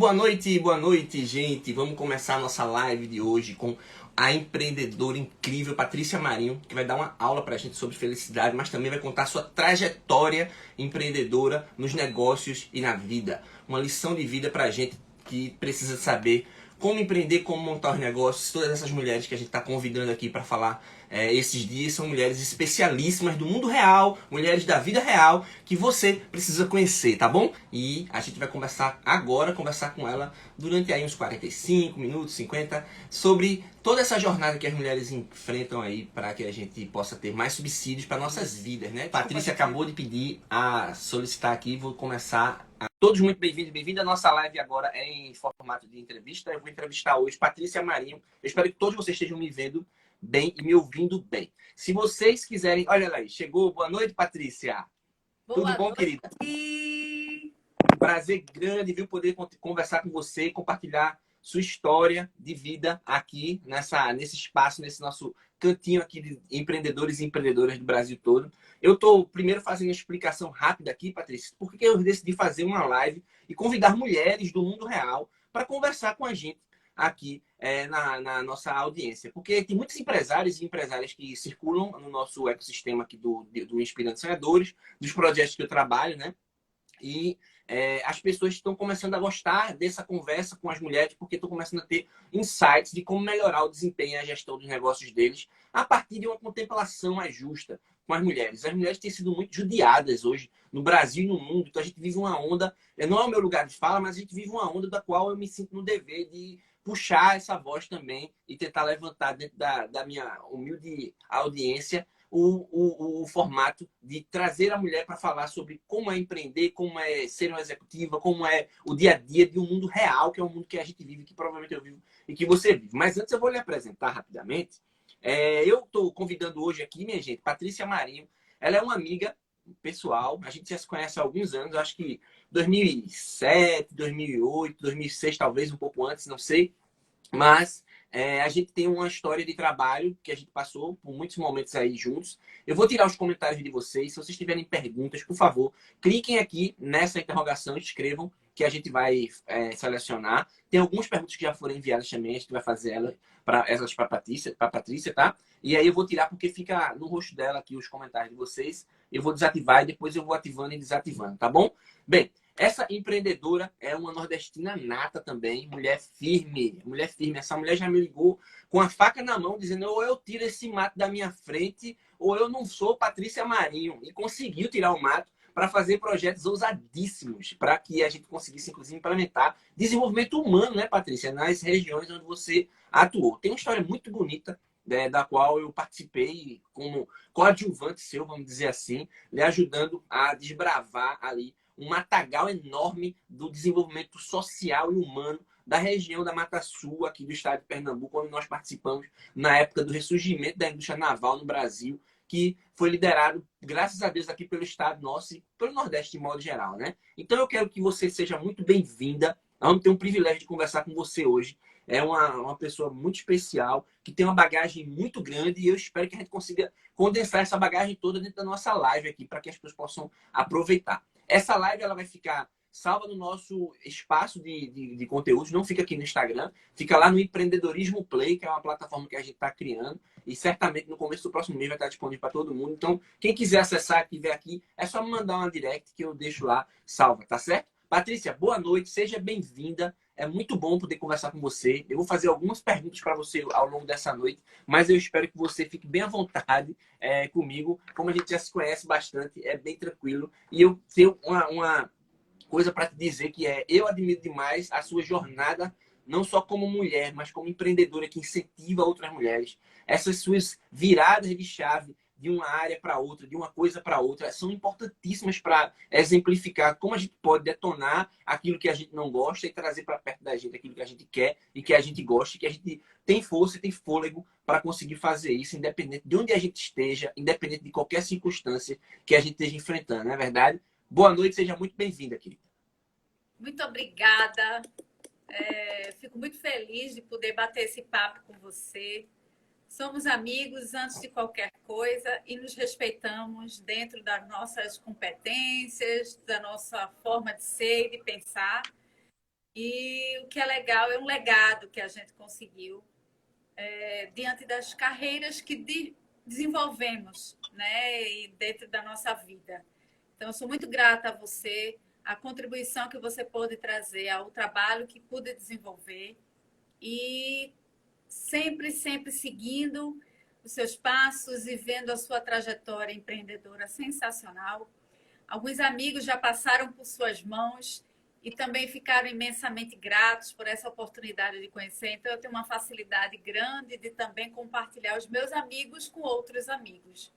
boa noite, gente. Vamos começar a nossa live de hoje com a empreendedora incrível Patrícia Marinho, que vai dar uma aula pra gente sobre felicidade, mas também vai contar sua trajetória empreendedora nos negócios e na vida. Uma lição de vida pra gente que precisa saber como empreender, como montar os negócios. Todas essas mulheres que a gente está convidando aqui para falar esses dias são mulheres especialíssimas do mundo real, mulheres da vida real, que você precisa conhecer, tá bom? E a gente vai conversar agora, conversar com ela durante aí uns 45 minutos, 50, sobre toda essa jornada que as mulheres enfrentam aí para que a gente possa ter mais subsídios para nossas vidas, né? Patrícia acabou de pedir a solicitar aqui, vou começar. Todos muito bem-vindos, bem-vindos. A nossa live agora é em formato de entrevista. Eu vou entrevistar hoje Patrícia Marinho. Eu espero que todos vocês estejam me vendo bem e me ouvindo bem. Se vocês quiserem... Olha lá aí, chegou. Boa noite, Patrícia. Tudo bom, querida? Prazer grande, viu, poder conversar com você, compartilhar sua história de vida aqui nesse espaço, nesse nosso cantinho aqui de empreendedores e empreendedoras do Brasil todo. Eu estou primeiro fazendo uma explicação rápida aqui, Patrícia, porque eu decidi fazer uma live e convidar mulheres do mundo real para conversar com a gente aqui na nossa audiência. Porque tem muitos empresários e empresárias que circulam no nosso ecossistema aqui do Inspirando Sonhadores, dos projetos que eu trabalho, né? E as pessoas estão começando a gostar dessa conversa com as mulheres porque estão começando a ter insights de como melhorar o desempenho e a gestão dos negócios deles a partir de uma contemplação mais justa com as mulheres. As mulheres têm sido muito judiadas hoje no Brasil e no mundo. Então a gente vive uma onda, não é o meu lugar de fala, mas a gente vive uma onda da qual eu me sinto no dever de puxar essa voz também e tentar levantar dentro da minha humilde audiência o formato de trazer a mulher para falar sobre como é empreender, como é ser uma executiva, como é o dia a dia de um mundo real, que é um mundo que a gente vive, que provavelmente eu vivo e que você vive. Mas antes eu vou lhe apresentar rapidamente. Eu estou convidando hoje aqui, minha gente, Patrícia Marinho. Ela é uma amiga pessoal, a gente já se conhece há alguns anos, acho que 2007, 2008, 2006, talvez um pouco antes, não sei. Mas a gente tem uma história de trabalho que a gente passou por muitos momentos aí juntos. Eu vou tirar os comentários de vocês. Se vocês tiverem perguntas, por favor, cliquem aqui nessa interrogação, escrevam, que a gente vai selecionar. Tem algumas perguntas que já foram enviadas também, a gente vai fazer elas para Patrícia, tá? E aí eu vou tirar porque fica no rosto dela aqui os comentários de vocês. Eu vou desativar e depois eu vou ativando e desativando, tá bom? Bem, essa empreendedora é uma nordestina nata também, mulher firme, mulher firme. Essa mulher já me ligou com a faca na mão, dizendo ou eu tiro esse mato da minha frente, ou eu não sou Patrícia Marinho. E conseguiu tirar o mato para fazer projetos ousadíssimos, para que a gente conseguisse, inclusive, implementar desenvolvimento humano, né, Patrícia, nas regiões onde você atuou. Tem uma história muito bonita, da qual eu participei como coadjuvante seu, vamos dizer assim, lhe ajudando a desbravar ali um matagal enorme do desenvolvimento social e humano da região da Mata Sul, aqui do estado de Pernambuco, onde nós participamos na época do ressurgimento da indústria naval no Brasil, que foi liderado, graças a Deus, aqui pelo estado nosso e pelo Nordeste de modo geral, né? Então eu quero que você seja muito bem-vinda. Vamos ter um privilégio de conversar com você hoje. É uma pessoa muito especial, que tem uma bagagem muito grande e eu espero que a gente consiga condensar essa bagagem toda dentro da nossa live aqui, para que as pessoas possam aproveitar. Essa live ela vai ficar salva no nosso espaço de conteúdos, não fica aqui no Instagram, fica lá no Empreendedorismo Play, que é uma plataforma que a gente está criando, e certamente no começo do próximo mês vai estar disponível para todo mundo. Então, quem quiser acessar, que tiver aqui, é só me mandar uma direct que eu deixo lá salva, tá certo? Patrícia, boa noite, seja bem-vinda. É muito bom poder conversar com você. Eu vou fazer algumas perguntas para você ao longo dessa noite, mas eu espero que você fique bem à vontade comigo. Como a gente já se conhece bastante, é bem tranquilo. E eu tenho uma coisa para te dizer que eu admiro demais a sua jornada, não só como mulher, mas como empreendedora que incentiva outras mulheres. Essas suas viradas de chave de uma área para outra, de uma coisa para outra, são importantíssimas para exemplificar como a gente pode detonar aquilo que a gente não gosta e trazer para perto da gente aquilo que a gente quer e que a gente gosta, e que a gente tem força e tem fôlego para conseguir fazer isso, independente de onde a gente esteja, independente de qualquer circunstância que a gente esteja enfrentando, não é verdade? Boa noite, seja muito bem-vinda, querida. Muito obrigada. Fico muito feliz de poder bater esse papo com você. Somos amigos antes de qualquer coisa e nos respeitamos dentro das nossas competências, da nossa forma de ser e de pensar. E o que é legal é um legado que a gente conseguiu diante das carreiras que desenvolvemos, né, e dentro da nossa vida. Então, eu sou muito grata a você, a contribuição que você pôde trazer ao trabalho que pude desenvolver e sempre, sempre seguindo os seus passos e vendo a sua trajetória empreendedora sensacional. Alguns amigos já passaram por suas mãos e também ficaram imensamente gratos por essa oportunidade de conhecer. Então, eu tenho uma facilidade grande de também compartilhar os meus amigos com outros amigos.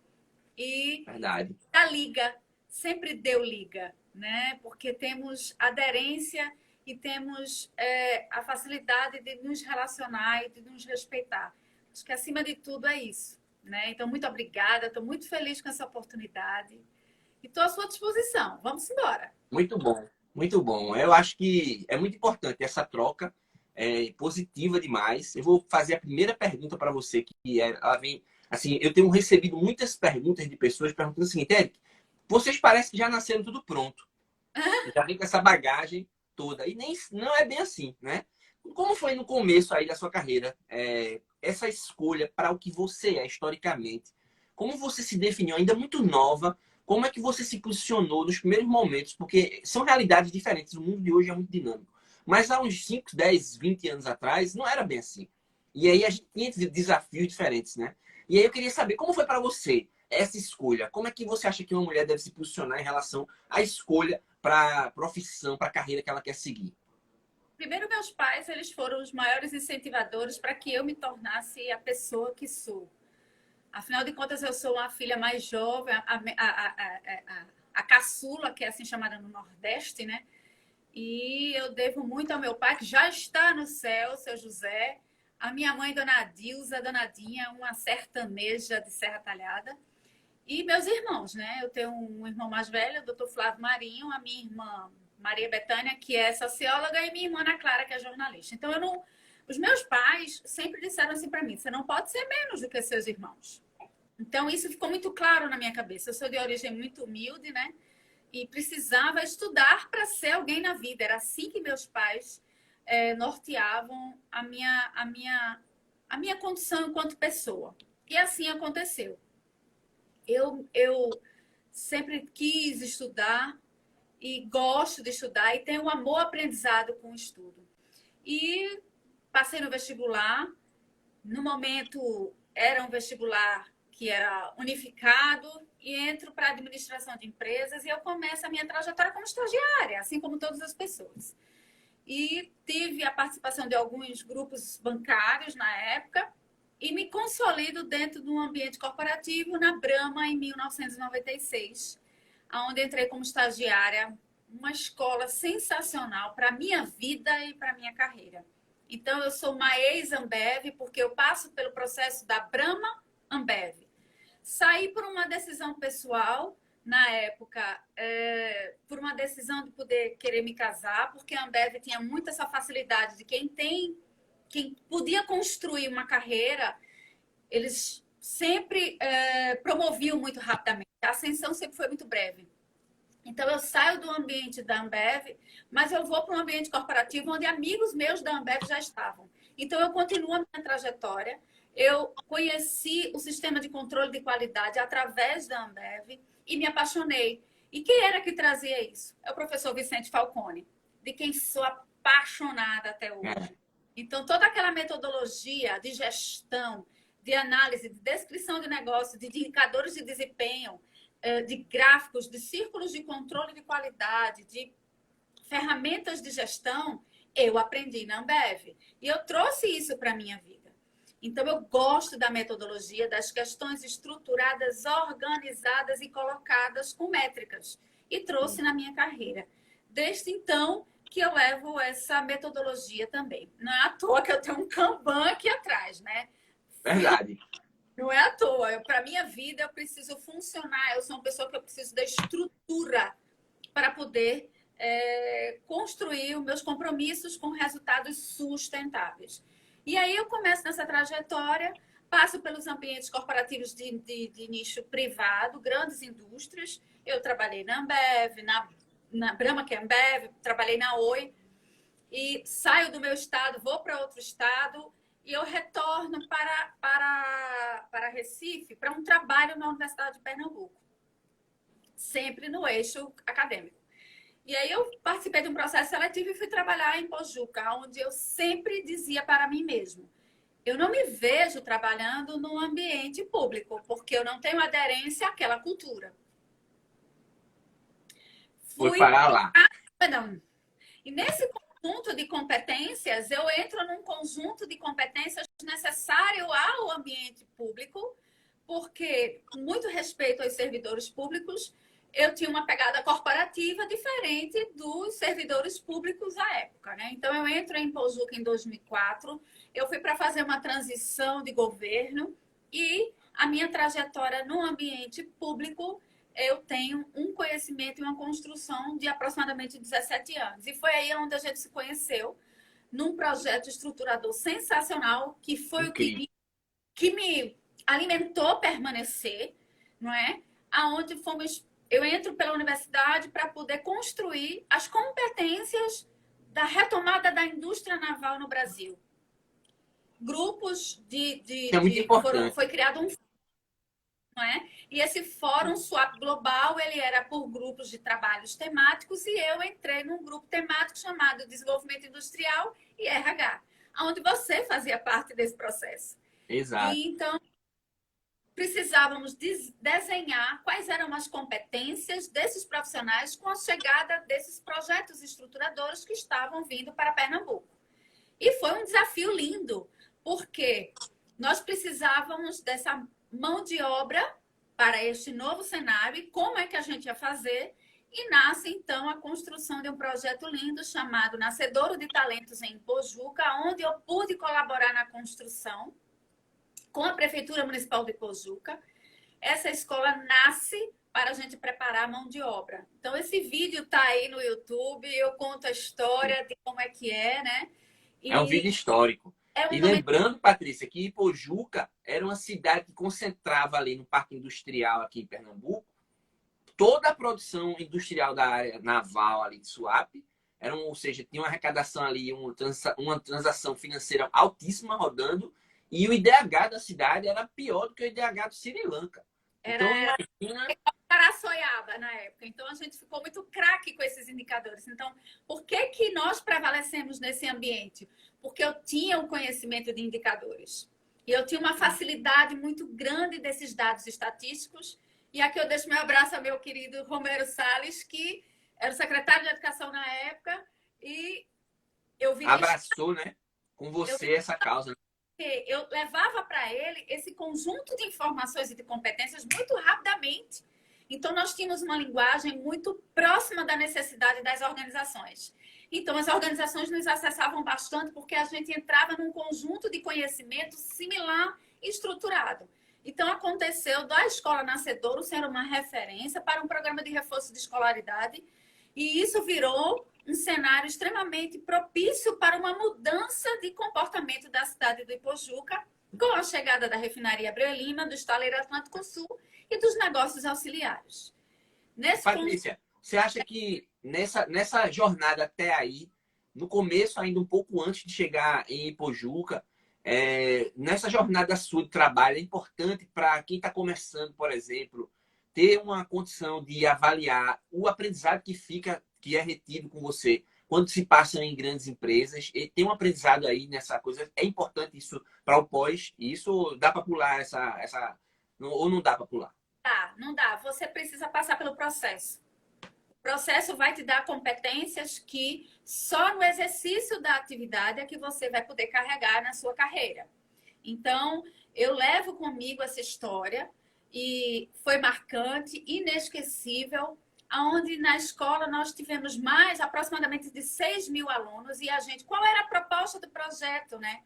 E Verdade. a liga, sempre deu liga, né? Porque temos aderência e temos a facilidade de nos relacionar e de nos respeitar. Acho que acima de tudo é isso, né? Então, muito obrigada, estou muito feliz com essa oportunidade e estou à sua disposição. Vamos embora. Muito bom, muito bom. Eu acho que é muito importante essa troca, positiva demais. Eu vou fazer a primeira pergunta para você, ela vem, assim, eu tenho recebido muitas perguntas de pessoas perguntando o seguinte: Eric, vocês parecem que já nasceram tudo pronto, já vem com essa bagagem toda, e nem não é bem assim, né? Como foi no começo aí da sua carreira, essa escolha para o que você é historicamente? Como você se definiu ainda muito nova? Como é que você se posicionou nos primeiros momentos? Porque são realidades diferentes. O mundo de hoje é muito dinâmico. Mas há uns 5, 10, 20 anos atrás, não era bem assim. E aí a gente tinha desafios diferentes, né? E aí eu queria saber como foi para você essa escolha. Como é que você acha que uma mulher deve se posicionar em relação à escolha para a profissão, para a carreira que ela quer seguir? Primeiro, meus pais, eles foram os maiores incentivadores para que eu me tornasse a pessoa que sou. Afinal de contas, eu sou uma filha mais jovem, a caçula, que é assim chamada no Nordeste, né? E eu devo muito ao meu pai, que já está no céu, seu José, a minha mãe, Dona Dilza, Dona Dinha, uma sertaneja de Serra Talhada, e meus irmãos, né? Eu tenho um irmão mais velho, o doutor Flávio Marinho, a minha irmã Maria Bethânia, que é socióloga, e minha irmã Ana Clara, que é jornalista. Então, eu não... Os meus pais sempre disseram assim para mim: você não pode ser menos do que seus irmãos. Então, isso ficou muito claro na minha cabeça. Eu sou de origem muito humilde, né? E precisava estudar para ser alguém na vida. Era assim que meus pais norteavam a minha condição enquanto pessoa. E assim aconteceu. Eu sempre quis estudar e gosto de estudar e tenho um amor aprendizado com o estudo. E passei no vestibular. No momento, era um vestibular que era unificado e entro para a administração de empresas e eu começo a minha trajetória como estagiária, assim como todas as pessoas. E tive a participação de alguns grupos bancários na época e me consolido dentro de um ambiente corporativo na Brahma em 1996, onde entrei como estagiária, uma escola sensacional para a minha vida e para a minha carreira. Então, eu sou uma ex-Ambev, porque eu passo pelo processo da Brahma Ambev. Saí por uma decisão pessoal, na época, por uma decisão de poder querer me casar, porque a Ambev tinha muito essa facilidade de quem podia construir uma carreira, eles sempre promoviam muito rapidamente. A ascensão sempre foi muito breve. Então, eu saio do ambiente da Ambev, mas eu vou para um ambiente corporativo onde amigos meus da Ambev já estavam. Então, eu continuo a minha trajetória. Eu conheci o sistema de controle de qualidade através da Ambev e me apaixonei. E quem era que trazia isso? É o professor Vicente Falcone, de quem sou apaixonada até hoje. Então, toda aquela metodologia de gestão, de análise, de descrição de negócio, de indicadores de desempenho, de gráficos, de círculos de controle de qualidade, de ferramentas de gestão, eu aprendi na Ambev. E eu trouxe isso para a minha vida. Então, eu gosto da metodologia, das questões estruturadas, organizadas e colocadas com métricas. E trouxe na minha carreira. Desde então que eu levo essa metodologia também. Não é à toa que eu tenho um Kanban aqui atrás, né? Verdade. Não é à toa. Para a minha vida, eu preciso funcionar. Eu sou uma pessoa que eu preciso da estrutura para poder construir os meus compromissos com resultados sustentáveis. E aí eu começo nessa trajetória, passo pelos ambientes corporativos de nicho privado, grandes indústrias. Eu trabalhei na Ambev, na Brahma, que é Ambev, trabalhei na Oi. e saio do meu estado, vou para outro estado e eu retorno para Recife para um trabalho na Universidade de Pernambuco, sempre no eixo acadêmico. E aí eu participei de um processo seletivo e fui trabalhar em Pojuca, onde eu sempre dizia para mim mesmo, eu não me vejo trabalhando no ambiente público, porque eu não tenho aderência àquela cultura. Foi Fui parar lá. não. E nesse conjunto de competências, eu entro num conjunto de competências necessário ao ambiente público, porque, com muito respeito aos servidores públicos, eu tinha uma pegada corporativa diferente dos servidores públicos à época, né? Então, eu entro em Pojuca em 2004, eu fui para fazer uma transição de governo e a minha trajetória no ambiente público, eu tenho um conhecimento e uma construção de aproximadamente 17 anos. E foi aí onde a gente se conheceu, num projeto estruturador sensacional, que foi Incrível. o que me alimentou permanecer, não é? Aonde fomos, eu entro pela universidade para poder construir as competências da retomada da indústria naval no Brasil. Grupos É muito importante. foi criado um, não é? E esse fórum Swap Global, ele era por grupos de trabalhos temáticos e eu entrei num grupo temático chamado Desenvolvimento Industrial e RH, onde você fazia parte desse processo. Exato. E então precisávamos desenhar quais eram as competências desses profissionais com a chegada desses projetos estruturadores que estavam vindo para Pernambuco. E foi um desafio lindo, porque nós precisávamos dessa mão de obra para este novo cenário e como é que a gente ia fazer. E nasce, então, a construção de um projeto lindo chamado Nascedouro de Talentos em Pojuca, onde eu pude colaborar na construção com a Prefeitura Municipal de Pojuca. Essa escola nasce para a gente preparar a mão de obra. Então, esse vídeo está aí no YouTube, eu conto a história de como é que é, né? É um vídeo histórico. É um E momento... lembrando, Patrícia, que Ipojuca era uma cidade que concentrava ali no Parque Industrial aqui em Pernambuco toda a produção industrial da área naval ali de Suape. Ou seja, tinha uma arrecadação ali, uma transação financeira altíssima rodando, e o IDH da cidade era pior do que o IDH do Sri Lanka. Então, imagina... Caraçoiaba na época. Então, a gente ficou muito craque com esses indicadores. Então, por que que nós prevalecemos nesse ambiente? Porque eu tinha o conhecimento de indicadores. E eu tinha uma facilidade muito grande desses dados estatísticos. E aqui eu deixo meu abraço ao meu querido Romero Salles, que era o secretário de Educação na época. E eu vi... Abraçou, né? Com você essa causa. Eu levava para ele esse conjunto de informações e de competências muito rapidamente. Então, nós tínhamos uma linguagem muito próxima da necessidade das organizações. Então, as organizações nos acessavam bastante porque a gente entrava num conjunto de conhecimento similar e estruturado. Então, aconteceu da Escola Nascedouro ser uma referência para um programa de reforço de escolaridade e isso virou um cenário extremamente propício para uma mudança de comportamento da cidade do Ipojuca com a chegada da refinaria Abreu Lima, do estaleiro Atlântico Sul e dos negócios auxiliares. Patrícia, você acha que nessa jornada até aí, no começo, ainda um pouco antes de chegar em Ipojuca, nessa jornada sua de trabalho, é importante para quem está começando, por exemplo, ter uma condição de avaliar o aprendizado que é retido com você quando se passa em grandes empresas. E tem um aprendizado aí nessa coisa. É importante isso para o pós. Isso dá para pular ou não dá para pular? Não dá. Você precisa passar pelo processo. O processo vai te dar competências que só no exercício da atividade é que você vai poder carregar na sua carreira. Então, eu levo comigo essa história e foi marcante, inesquecível, onde na escola nós tivemos aproximadamente de 6.000 alunos e qual era a proposta do projeto, né?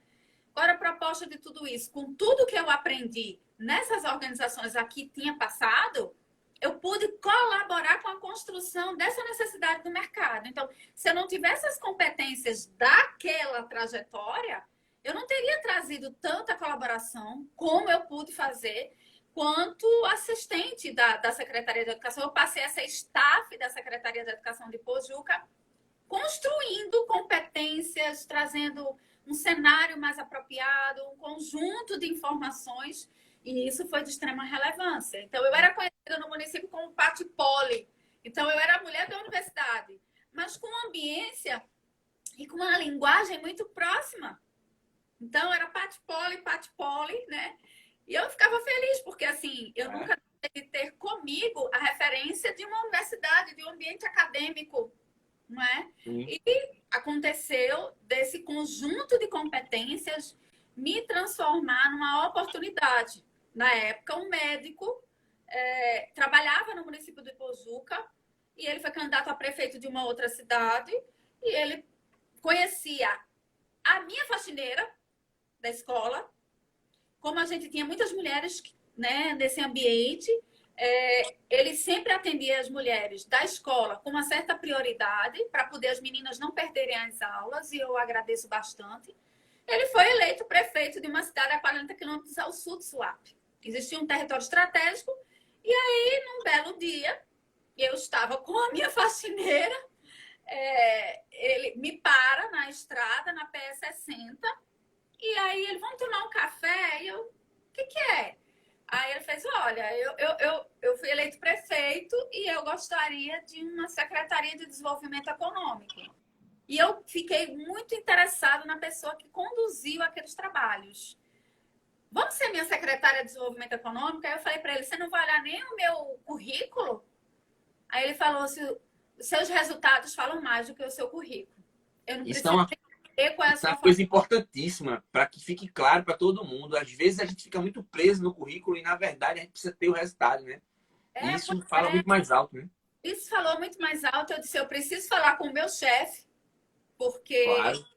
Qual era a proposta de tudo isso? Com tudo que eu aprendi nessas organizações aqui tinha passado, eu pude colaborar com a construção dessa necessidade do mercado. Então, se eu não tivesse as competências daquela trajetória, eu não teria trazido tanta colaboração como eu pude fazer quanto assistente da Secretaria de Educação. Eu passei a ser staff da Secretaria de Educação de Pojuca construindo competências, trazendo um cenário mais apropriado, um conjunto de informações, e isso foi de extrema relevância. Então, eu era conhecida no município como Pati Poli. Então, eu era a mulher da universidade, mas com uma ambiência e com uma linguagem muito próxima. Então, era Pati Poli, né? E eu ficava feliz, porque, assim, eu nunca deixei de ter comigo a referência de uma universidade, de um ambiente acadêmico, não é? E aconteceu desse conjunto de competências me transformar numa oportunidade. Na época, um médico trabalhava no município de Ipojuca e ele foi candidato a prefeito de uma outra cidade e ele conhecia a minha faxineira da escola, como a gente tinha muitas mulheres, né, nesse ambiente, ele sempre atendia as mulheres da escola com uma certa prioridade para poder as meninas não perderem as aulas, e eu agradeço bastante. Ele foi eleito prefeito de uma cidade a 40 quilômetros ao sul de Suape. Existia um território estratégico, e aí, num belo dia, eu estava com a minha faxineira, ele me para na estrada, na PS60, e aí ele, vamos tomar um café? E eu, o que é? Aí ele fez, olha, eu fui eleito prefeito e eu gostaria de uma secretaria de desenvolvimento econômico. E eu fiquei muito interessado na pessoa que conduziu aqueles trabalhos. Vamos ser minha secretária de desenvolvimento econômico? Aí eu falei para ele, você não vai olhar nem o meu currículo? Aí ele falou assim, os seus resultados falam mais do que o seu currículo. Eu não preciso entender qual é a Isso é sua uma coisa importantíssima, para que fique claro para todo mundo. Às vezes a gente fica muito preso no currículo e, na verdade, a gente precisa ter o resultado, né? E isso fala muito mais alto, né? Isso falou muito mais alto. Eu disse, eu preciso falar com o meu chefe, porque Claro.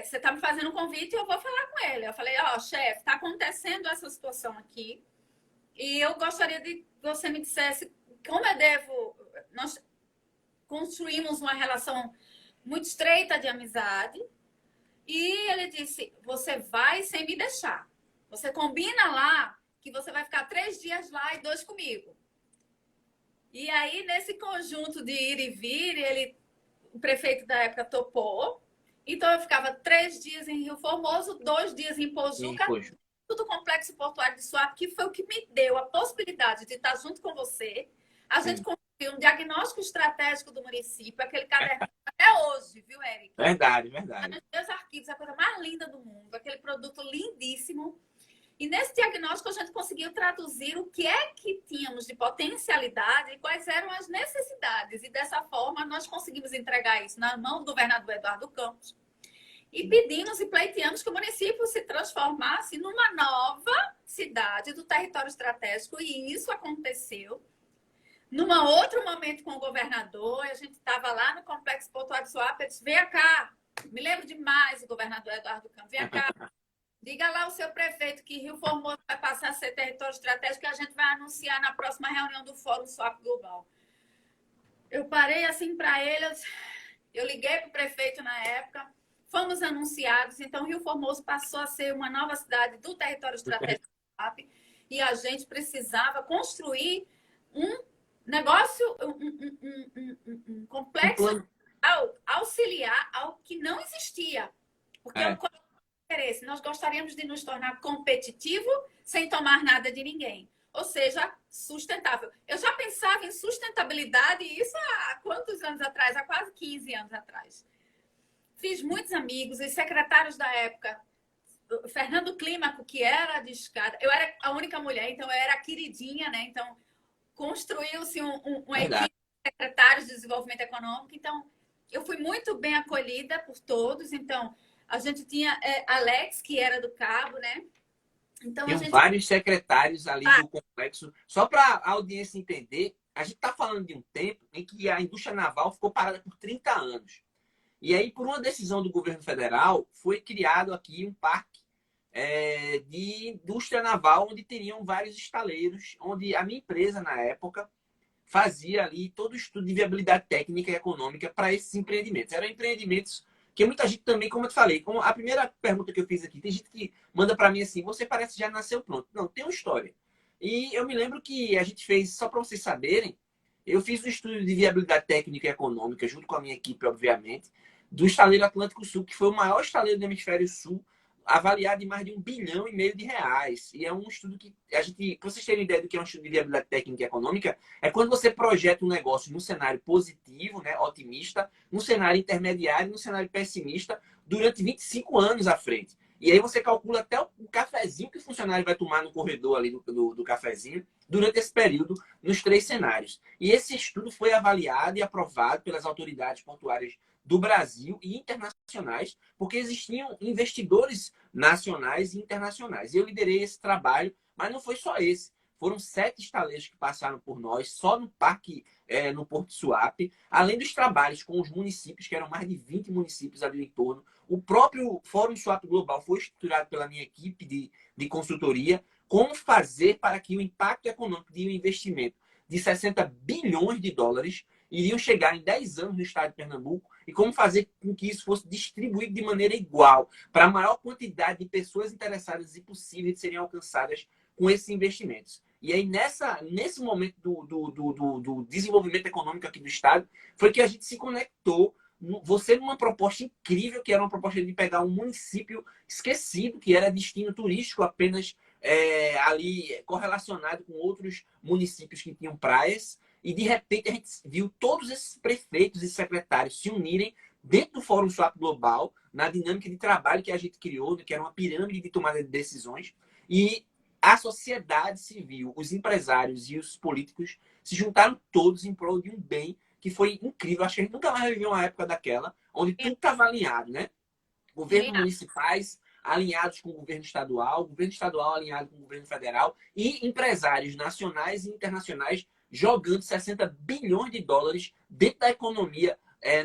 você está me fazendo um convite e eu vou falar com ele. Eu falei, ó, chefe, está acontecendo essa situação aqui e eu gostaria de que você me dissesse como eu devo... Nós construímos uma relação muito estreita de amizade e ele disse, você vai sem me deixar. Você combina lá que você vai ficar 3 dias lá e 2 comigo. E aí, nesse conjunto de ir e vir, o prefeito da época topou. Então, eu ficava 3 dias em Rio Formoso, 2 dias em Pojuca, do Complexo Portuário de Suape, que foi o que me deu a possibilidade de estar junto com você. A gente construiu um diagnóstico estratégico do município, aquele caderno até hoje, viu, Érica? Verdade, verdade. Os meus arquivos, a coisa mais linda do mundo, aquele produto lindíssimo. E nesse diagnóstico a gente conseguiu traduzir o que é que tínhamos de potencialidade e quais eram as necessidades. E dessa forma nós conseguimos entregar isso na mão do governador Eduardo Campos. E pedimos e pleiteamos que o município se transformasse numa nova cidade do território estratégico. E isso aconteceu. Num outro momento com o governador, a gente estava lá no Complexo Portuário de Suape, ele disse, vem cá, me lembro demais do governador Eduardo Campos, vem cá. Diga lá ao seu prefeito que Rio Formoso vai passar a ser território estratégico que a gente vai anunciar na próxima reunião do Fórum Suape Global. Eu parei assim para ele, eu liguei para o prefeito na época, fomos anunciados, então Rio Formoso passou a ser uma nova cidade do território estratégico do Suape e a gente precisava construir um negócio, um complexo auxiliar ao que não existia. Porque interesse. Nós gostaríamos de nos tornar competitivo sem tomar nada de ninguém. Ou seja, sustentável. Eu já pensava em sustentabilidade, isso há quantos anos atrás? Há quase 15 anos atrás. Fiz muitos amigos, os secretários da época, o Fernando Clímaco, que era de escada, eu era a única mulher, então eu era a queridinha, né? Então, construiu-se uma equipe de secretários de desenvolvimento econômico. Então, eu fui muito bem acolhida por todos. Então, a gente tinha Alex, que era do Cabo, né? Então, tem vários secretários ali do complexo. Só para a audiência entender, a gente está falando de um tempo em que a indústria naval ficou parada por 30 anos. E aí, por uma decisão do governo federal, foi criado aqui um parque de indústria naval, onde teriam vários estaleiros, onde a minha empresa, na época, fazia ali todo o estudo de viabilidade técnica e econômica para esses empreendimentos. Eram empreendimentos que muita gente também, como eu te falei, como a primeira pergunta que eu fiz aqui, tem gente que manda para mim assim, você parece que já nasceu pronto. Não, tem uma história. E eu me lembro que a gente fez, só para vocês saberem, Eu fiz um estudo de viabilidade técnica e econômica, junto com a minha equipe, obviamente, do estaleiro Atlântico Sul, que foi o maior estaleiro do Hemisfério Sul, avaliado em mais de 1,5 bilhão de reais. E é um estudo que a gente, para vocês terem ideia do que é um estudo de viabilidade técnica e econômica, é quando você projeta um negócio num cenário positivo, né, otimista, num cenário intermediário, num cenário pessimista, durante 25 anos à frente. E aí você calcula até o cafezinho que o funcionário vai tomar no corredor ali do cafezinho durante esse período, nos 3 cenários. E esse estudo foi avaliado e aprovado pelas autoridades portuárias do Brasil e internacionais, porque existiam investidores nacionais e internacionais. E eu liderei esse trabalho, mas não foi só esse. Foram 7 estaleiros que passaram por nós, só no parque, no Porto Suape, além dos trabalhos com os municípios, que eram mais de 20 municípios ali no entorno. O próprio Fórum Suape Global foi estruturado pela minha equipe de consultoria, como fazer para que o impacto econômico de um investimento de 60 bilhões de dólares iriam chegar em 10 anos no estado de Pernambuco e como fazer com que isso fosse distribuído de maneira igual para a maior quantidade de pessoas interessadas e possíveis de serem alcançadas com esses investimentos. E aí, nesse momento do desenvolvimento econômico aqui do estado, foi que a gente se conectou, você numa proposta incrível, que era uma proposta de pegar um município esquecido, que era destino turístico apenas ali correlacionado com outros municípios que tinham praias, e de repente a gente viu todos esses prefeitos e secretários se unirem dentro do Fórum Swap Global, na dinâmica de trabalho que a gente criou, que era uma pirâmide de tomada de decisões, e a sociedade civil, os empresários e os políticos se juntaram todos em prol de um bem que foi incrível. Acho que a gente nunca mais viveu uma época daquela, onde tudo estava alinhado, né? Governos municipais alinhados com o governo estadual alinhado com o governo federal e empresários nacionais e internacionais jogando 60 bilhões de dólares dentro da economia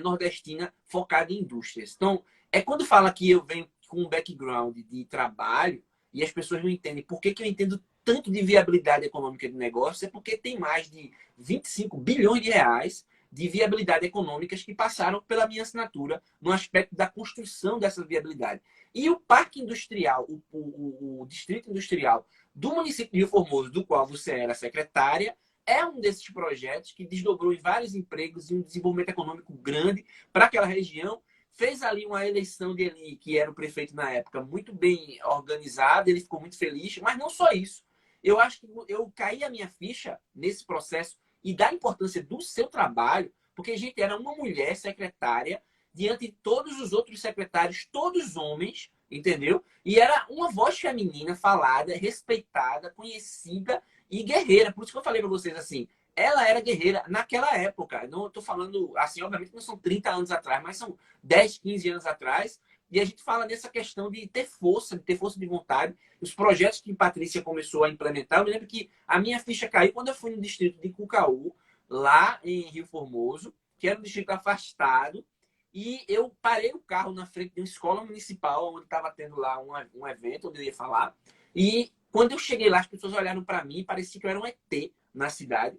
nordestina focada em indústrias. Então, quando fala que eu venho com um background de trabalho e as pessoas não entendem por que eu entendo tanto de viabilidade econômica de negócio, é porque tem mais de 25 bilhões de reais de viabilidade econômicas que passaram pela minha assinatura no aspecto da construção dessa viabilidade. E o Parque Industrial, o Distrito Industrial do município de Rio Formoso, do qual você era secretária, é um desses projetos que desdobrou em vários empregos e um desenvolvimento econômico grande para aquela região. Fez ali uma eleição de Eli, que era o prefeito na época, muito bem organizada, ele ficou muito feliz, mas não só isso. Eu acho que eu caí a minha ficha nesse processo e da importância do seu trabalho, porque, gente, era uma mulher secretária diante de todos os outros secretários, todos homens, entendeu? E era uma voz feminina falada, respeitada, conhecida e guerreira. Por isso que eu falei para vocês assim, ela era guerreira naquela época. Não estou falando, assim, obviamente não são 30 anos atrás, mas são 10, 15 anos atrás. E a gente fala nessa questão de ter força de vontade. Os projetos que Patrícia começou a implementar, eu me lembro que a minha ficha caiu quando eu fui no distrito de Cucaú, lá em Rio Formoso, que era um distrito afastado, e eu parei o carro na frente de uma escola municipal, onde estava tendo lá um evento, onde eu ia falar. E quando eu cheguei lá, as pessoas olharam para mim, parecia que eu era um ET na cidade.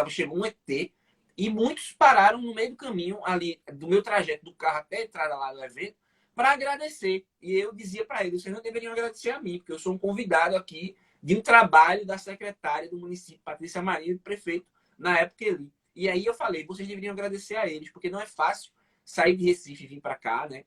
Chegou um ET, e muitos pararam no meio do caminho, ali, do meu trajeto do carro até a entrada lá do evento, para agradecer. E eu dizia para eles, vocês não deveriam agradecer a mim, porque eu sou um convidado aqui de um trabalho da secretária do município, Patrícia Maria, do prefeito, na época ele. E aí eu falei, vocês deveriam agradecer a eles, porque não é fácil sair de Recife e vir para cá, né?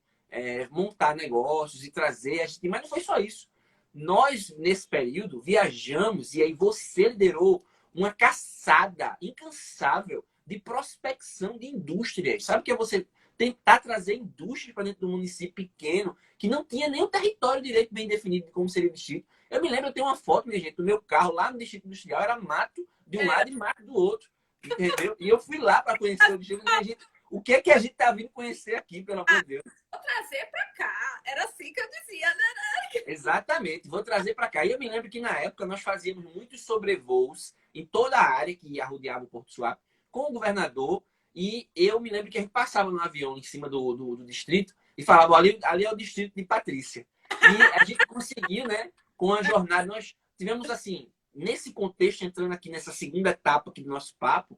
Montar negócios e trazer. Mas não foi só isso. Nós, nesse período, viajamos e aí você liderou uma caçada incansável de prospecção de indústrias. Sabe o que é você tentar trazer indústria para dentro do município pequeno, que não tinha nem o território direito bem definido de como seria o distrito? Eu me lembro, eu tenho uma foto, minha gente, do meu carro lá no distrito industrial, era mato de um lado e mato do outro, entendeu? E eu fui lá para conhecer o distrito, minha gente, o que é que a gente tá vindo conhecer aqui, pelo amor de Deus? Vou trazer para cá. Era assim que eu dizia, né? Exatamente, vou trazer para cá. E eu me lembro que na época nós fazíamos muitos sobrevoos em toda a área que arrodeava o Porto Suape com o governador. E eu me lembro que a gente passava no avião em cima do distrito e falava, ali é o distrito de Patrícia. E a gente conseguiu, né, com a jornada, nós tivemos assim, nesse contexto, entrando aqui nessa segunda etapa aqui do nosso papo,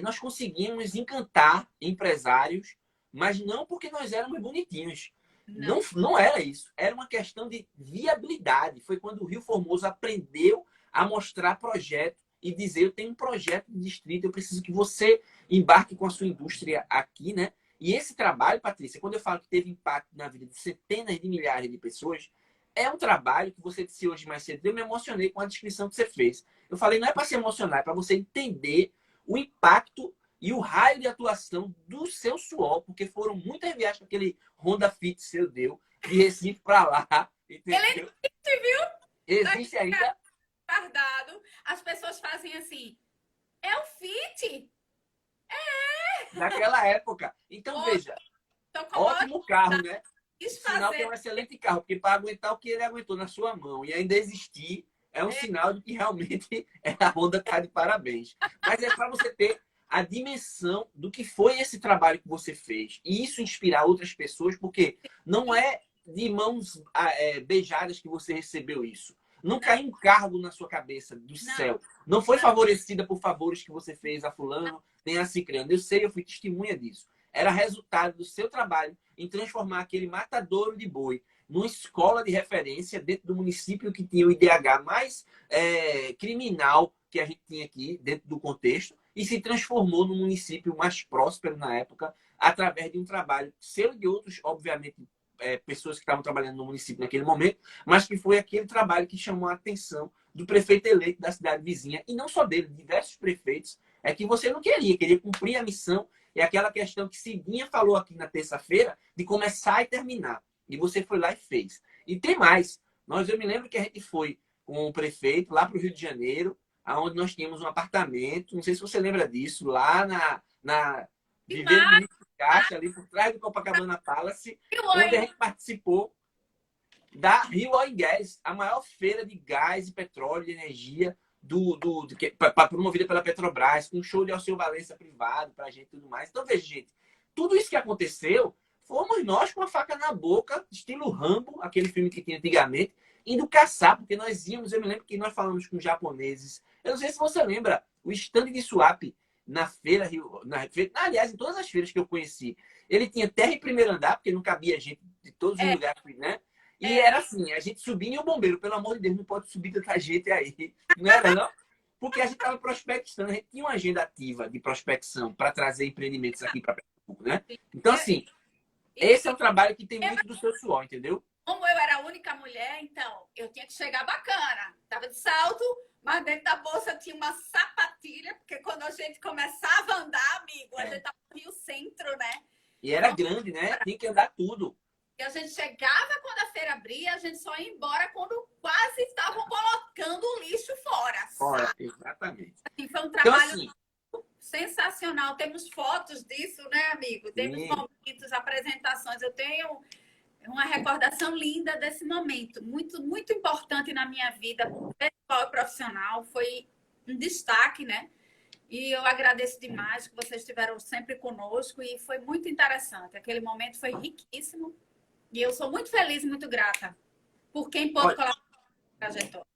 nós conseguimos encantar empresários, mas não porque nós éramos bonitinhos. Não era isso. Era uma questão de viabilidade. Foi quando o Rio Formoso aprendeu a mostrar projeto e dizer, eu tenho um projeto de distrito, eu preciso que você embarque com a sua indústria aqui, né? E esse trabalho, Patrícia, quando eu falo que teve impacto na vida de centenas de milhares de pessoas, é um trabalho que você disse hoje mais cedo. Eu me emocionei com a descrição que você fez. Eu falei, não é para se emocionar, é para você entender o impacto e o raio de atuação do seu suor, porque foram muitas viagens que aquele Honda Fit seu deu, de Recife para lá. Ele Entendeu? existe, viu? Existe ainda Guardado. As pessoas fazem assim, é o Fit? naquela época. Então, veja, Então, ótimo carro, né? quis Sinal que é fazer. um excelente carro, porque para aguentar o que ele aguentou na sua mão e ainda existir, é um sinal de que realmente a Honda está de parabéns. Mas é para você ter a dimensão do que foi esse trabalho que você fez. E isso inspirar outras pessoas, porque não é de mãos beijadas que você recebeu isso. Não caiu um cargo na sua cabeça do céu. Não foi favorecida por favores que você fez a fulano, nem a ciclano. Eu sei, eu fui testemunha disso. Era resultado do seu trabalho em transformar aquele matadouro de boi numa escola de referência dentro do município que tinha o IDH mais criminal que a gente tinha aqui, dentro do contexto, e se transformou num município mais próspero na época, através de um trabalho seu e de outros, obviamente, pessoas que estavam trabalhando no município naquele momento, mas que foi aquele trabalho que chamou a atenção do prefeito eleito da cidade vizinha, e não só dele, diversos prefeitos, que você não queria cumprir a missão. É aquela questão que Cidinha falou aqui na terça-feira, de começar e terminar. E você foi lá e fez. E tem mais. Eu me lembro que a gente foi com o prefeito lá para o Rio de Janeiro, onde nós tínhamos um apartamento, não sei se você lembra disso, lá na Viveiro do Rio de Caixa, ali por trás do Copacabana Palace, onde a gente participou da Rio Oil and Gas, a maior feira de gás e petróleo, de energia promovida pela Petrobras, com um show de Alceu Valença privado para a gente e tudo mais. Então, veja, gente, tudo isso que aconteceu, fomos nós com a faca na boca, estilo Rambo, aquele filme que tinha antigamente, indo caçar, porque nós íamos, eu me lembro que nós falamos com japoneses. Eu não sei se você lembra, o stand de swap na feira, aliás, em todas as feiras que eu conheci, ele tinha terra em primeiro andar, porque não cabia gente de todos os lugares, né? E era assim, a gente subia e o bombeiro, pelo amor de Deus, não pode subir tanta gente aí. Não era, não? Porque a gente estava prospectando, a gente tinha uma agenda ativa de prospecção para trazer empreendimentos aqui para Pernambuco, né? Então, assim, esse é um trabalho que tem muito do seu suor, entendeu? Como eu era a única mulher, então, eu tinha que chegar bacana. Tava de salto, mas dentro da bolsa tinha uma sapatilha, porque quando a gente começava a andar, amigo, a gente tava no Rio Centro, né? E era grande, né? Tinha que andar tudo. E a gente chegava quando a feira abria, a gente só ia embora quando quase estavam colocando o lixo fora. Fora, exatamente. Assim, foi um trabalho então, assim, sensacional. Temos fotos disso, né, amigo? Temos momentos, apresentações. Eu tenho uma recordação linda desse momento. Muito, muito importante na minha vida, pessoal e profissional. Foi um destaque, né? E eu agradeço demais que vocês estiveram sempre conosco e foi muito interessante. Aquele momento foi riquíssimo. E eu sou muito feliz e muito grata por quem pôde colaborar na trajetória.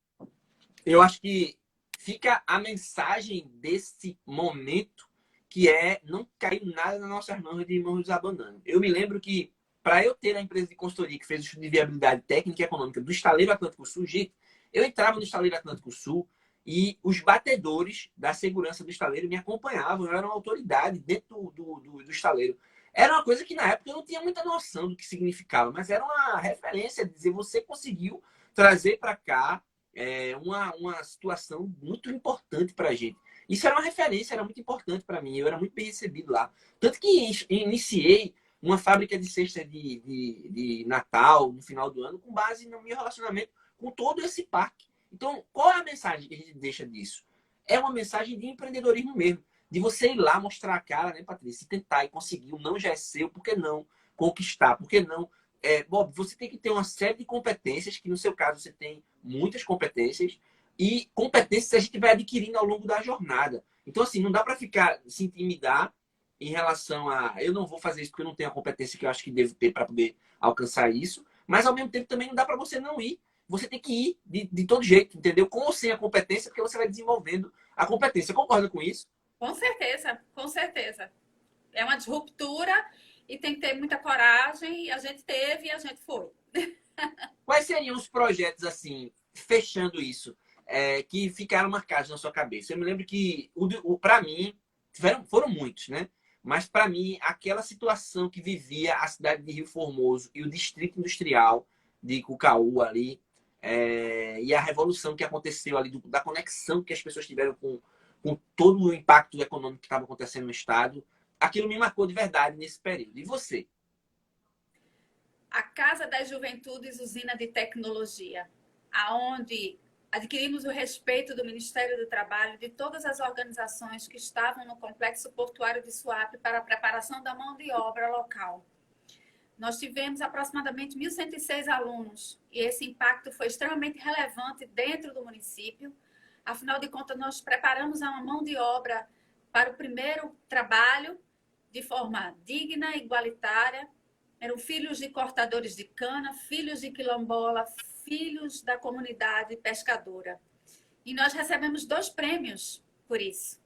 Eu acho que fica a mensagem desse momento, que é não cair nada nas nossas mãos de mãos desabandando. Eu me lembro que, para eu ter a empresa de consultoria que fez o estudo de viabilidade técnica e econômica do Estaleiro Atlântico Sul, gente, eu entrava no Estaleiro Atlântico Sul e os batedores da segurança do estaleiro me acompanhavam. Eu era uma autoridade dentro do estaleiro. Era uma coisa que na época eu não tinha muita noção do que significava, mas era uma referência, dizer, você conseguiu trazer para cá uma situação muito importante para a gente. Isso era uma referência, era muito importante para mim, eu era muito bem recebido lá. Tanto que iniciei uma fábrica de cesta de Natal no final do ano com base no meu relacionamento com todo esse parque. Então, qual é a mensagem que a gente deixa disso? É uma mensagem de empreendedorismo mesmo. De você ir lá mostrar a cara, né, Patrícia? E tentar e conseguir. O não já é seu, por que não conquistar? Por que não? Bob, você tem que ter uma série de competências, que no seu caso você tem muitas competências, e competências a gente vai adquirindo ao longo da jornada. Então, assim, não dá para ficar se intimidar em relação a eu não vou fazer isso porque eu não tenho a competência que eu acho que devo ter para poder alcançar isso, mas ao mesmo tempo também não dá para você não ir. Você tem que ir de todo jeito, entendeu? Com ou sem a competência, porque você vai desenvolvendo a competência. Concorda com isso? Com certeza, com certeza. É uma disruptura e tem que ter muita coragem. E a gente teve e a gente foi. Quais seriam os projetos, assim, fechando isso? que ficaram marcados na sua cabeça? Eu me lembro que, para mim, foram muitos, né? Mas, para mim, aquela situação que vivia a cidade de Rio Formoso e o distrito industrial de Cucaú ali, e a revolução que aconteceu ali, da conexão que as pessoas tiveram com todo o impacto econômico que estava acontecendo no estado, aquilo me marcou de verdade nesse período. E você? A Casa das Juventudes, usina de tecnologia, aonde adquirimos o respeito do Ministério do Trabalho e de todas as organizações que estavam no complexo portuário de Suape para a preparação da mão de obra local. Nós tivemos aproximadamente 1.106 alunos e esse impacto foi extremamente relevante dentro do município. Afinal de contas, nós preparamos uma mão de obra para o primeiro trabalho de forma digna, igualitária. Eram filhos de cortadores de cana, filhos de quilombola, filhos da comunidade pescadora. E nós recebemos 2 prêmios por isso.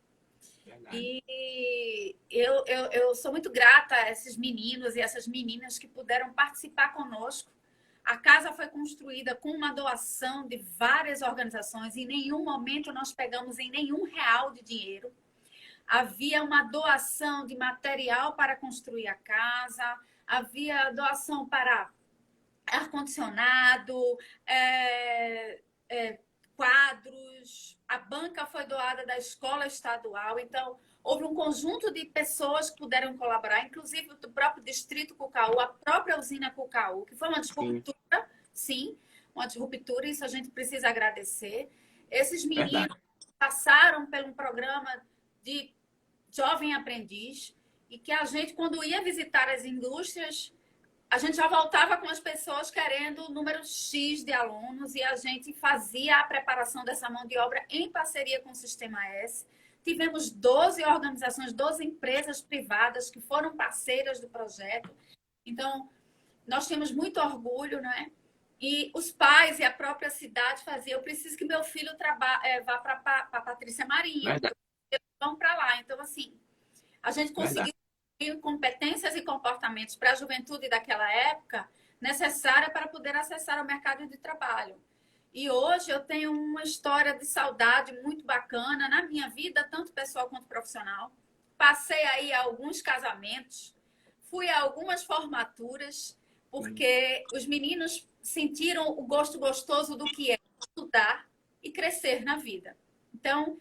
Verdade. E eu sou muito grata a esses meninos e essas meninas que puderam participar conosco. A casa foi construída com uma doação de várias organizações. Em nenhum momento nós pegamos em nenhum real de dinheiro. Havia uma doação de material para construir a casa, havia doação para ar-condicionado, quadros, a banca foi doada da escola estadual, então houve um conjunto de pessoas que puderam colaborar, inclusive do próprio distrito Cucaú, a própria usina Cucaú, que foi uma disruptura, sim, uma disruptura, isso a gente precisa agradecer. Esses meninos passaram por um programa de jovem aprendiz e que a gente, quando ia visitar as indústrias, a gente já voltava com as pessoas querendo o número X de alunos e a gente fazia a preparação dessa mão de obra em parceria com o Sistema S. Tivemos 12 organizações, 12 empresas privadas que foram parceiras do projeto. Então, nós temos muito orgulho, né? E os pais e a própria cidade faziam, eu preciso que meu filho vá para a Patrícia Marinha. Eles vão para lá. Então, assim, a gente conseguiu competências e comportamentos para a juventude daquela época necessária para poder acessar o mercado de trabalho. E hoje eu tenho uma história de saudade muito bacana na minha vida, tanto pessoal quanto profissional. Passei aí alguns casamentos, fui a algumas formaturas, porque os meninos sentiram o gosto gostoso do que é estudar e crescer na vida. Então,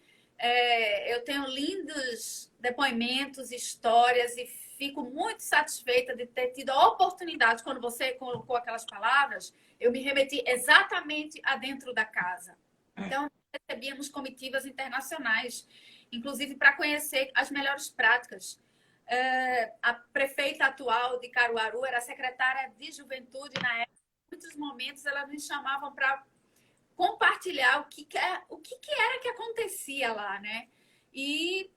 eu tenho lindos depoimentos, histórias e fico muito satisfeita de ter tido a oportunidade, quando você colocou aquelas palavras, eu me remeti exatamente a dentro da casa. Então, recebíamos comitivas internacionais, inclusive para conhecer as melhores práticas. A prefeita atual de Caruaru era secretária de juventude na época. Em muitos momentos, ela nos chamavam para compartilhar o que era que acontecia lá, né? E,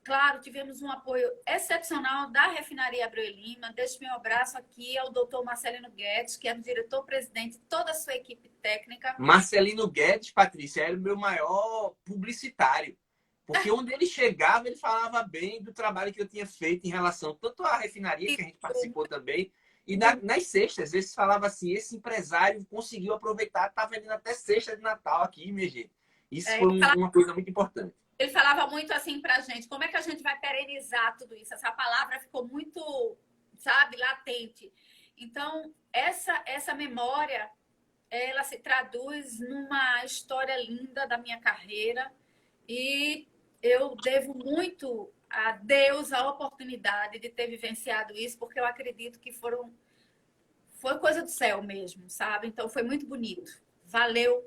claro, tivemos um apoio excepcional da Refinaria Abreu e Lima. Deixo meu abraço aqui ao doutor Marcelino Guedes, que é o diretor-presidente, toda a sua equipe técnica. Marcelino Guedes, Patrícia, era o meu maior publicitário. Porque onde ele chegava, ele falava bem do trabalho que eu tinha feito em relação tanto à refinaria, que a gente participou também, e nas cestas. Às vezes falava assim, esse empresário conseguiu aproveitar, tá vendendo até cesta de Natal aqui, minha gente. Isso foi uma coisa muito importante. Ele falava muito assim pra gente, como é que a gente vai perenizar tudo isso? Essa palavra ficou muito, sabe, latente. Então, essa memória, ela se traduz numa história linda da minha carreira e eu devo muito a Deus a oportunidade de ter vivenciado isso, porque eu acredito que foi coisa do céu mesmo, sabe? Então, foi muito bonito. Valeu.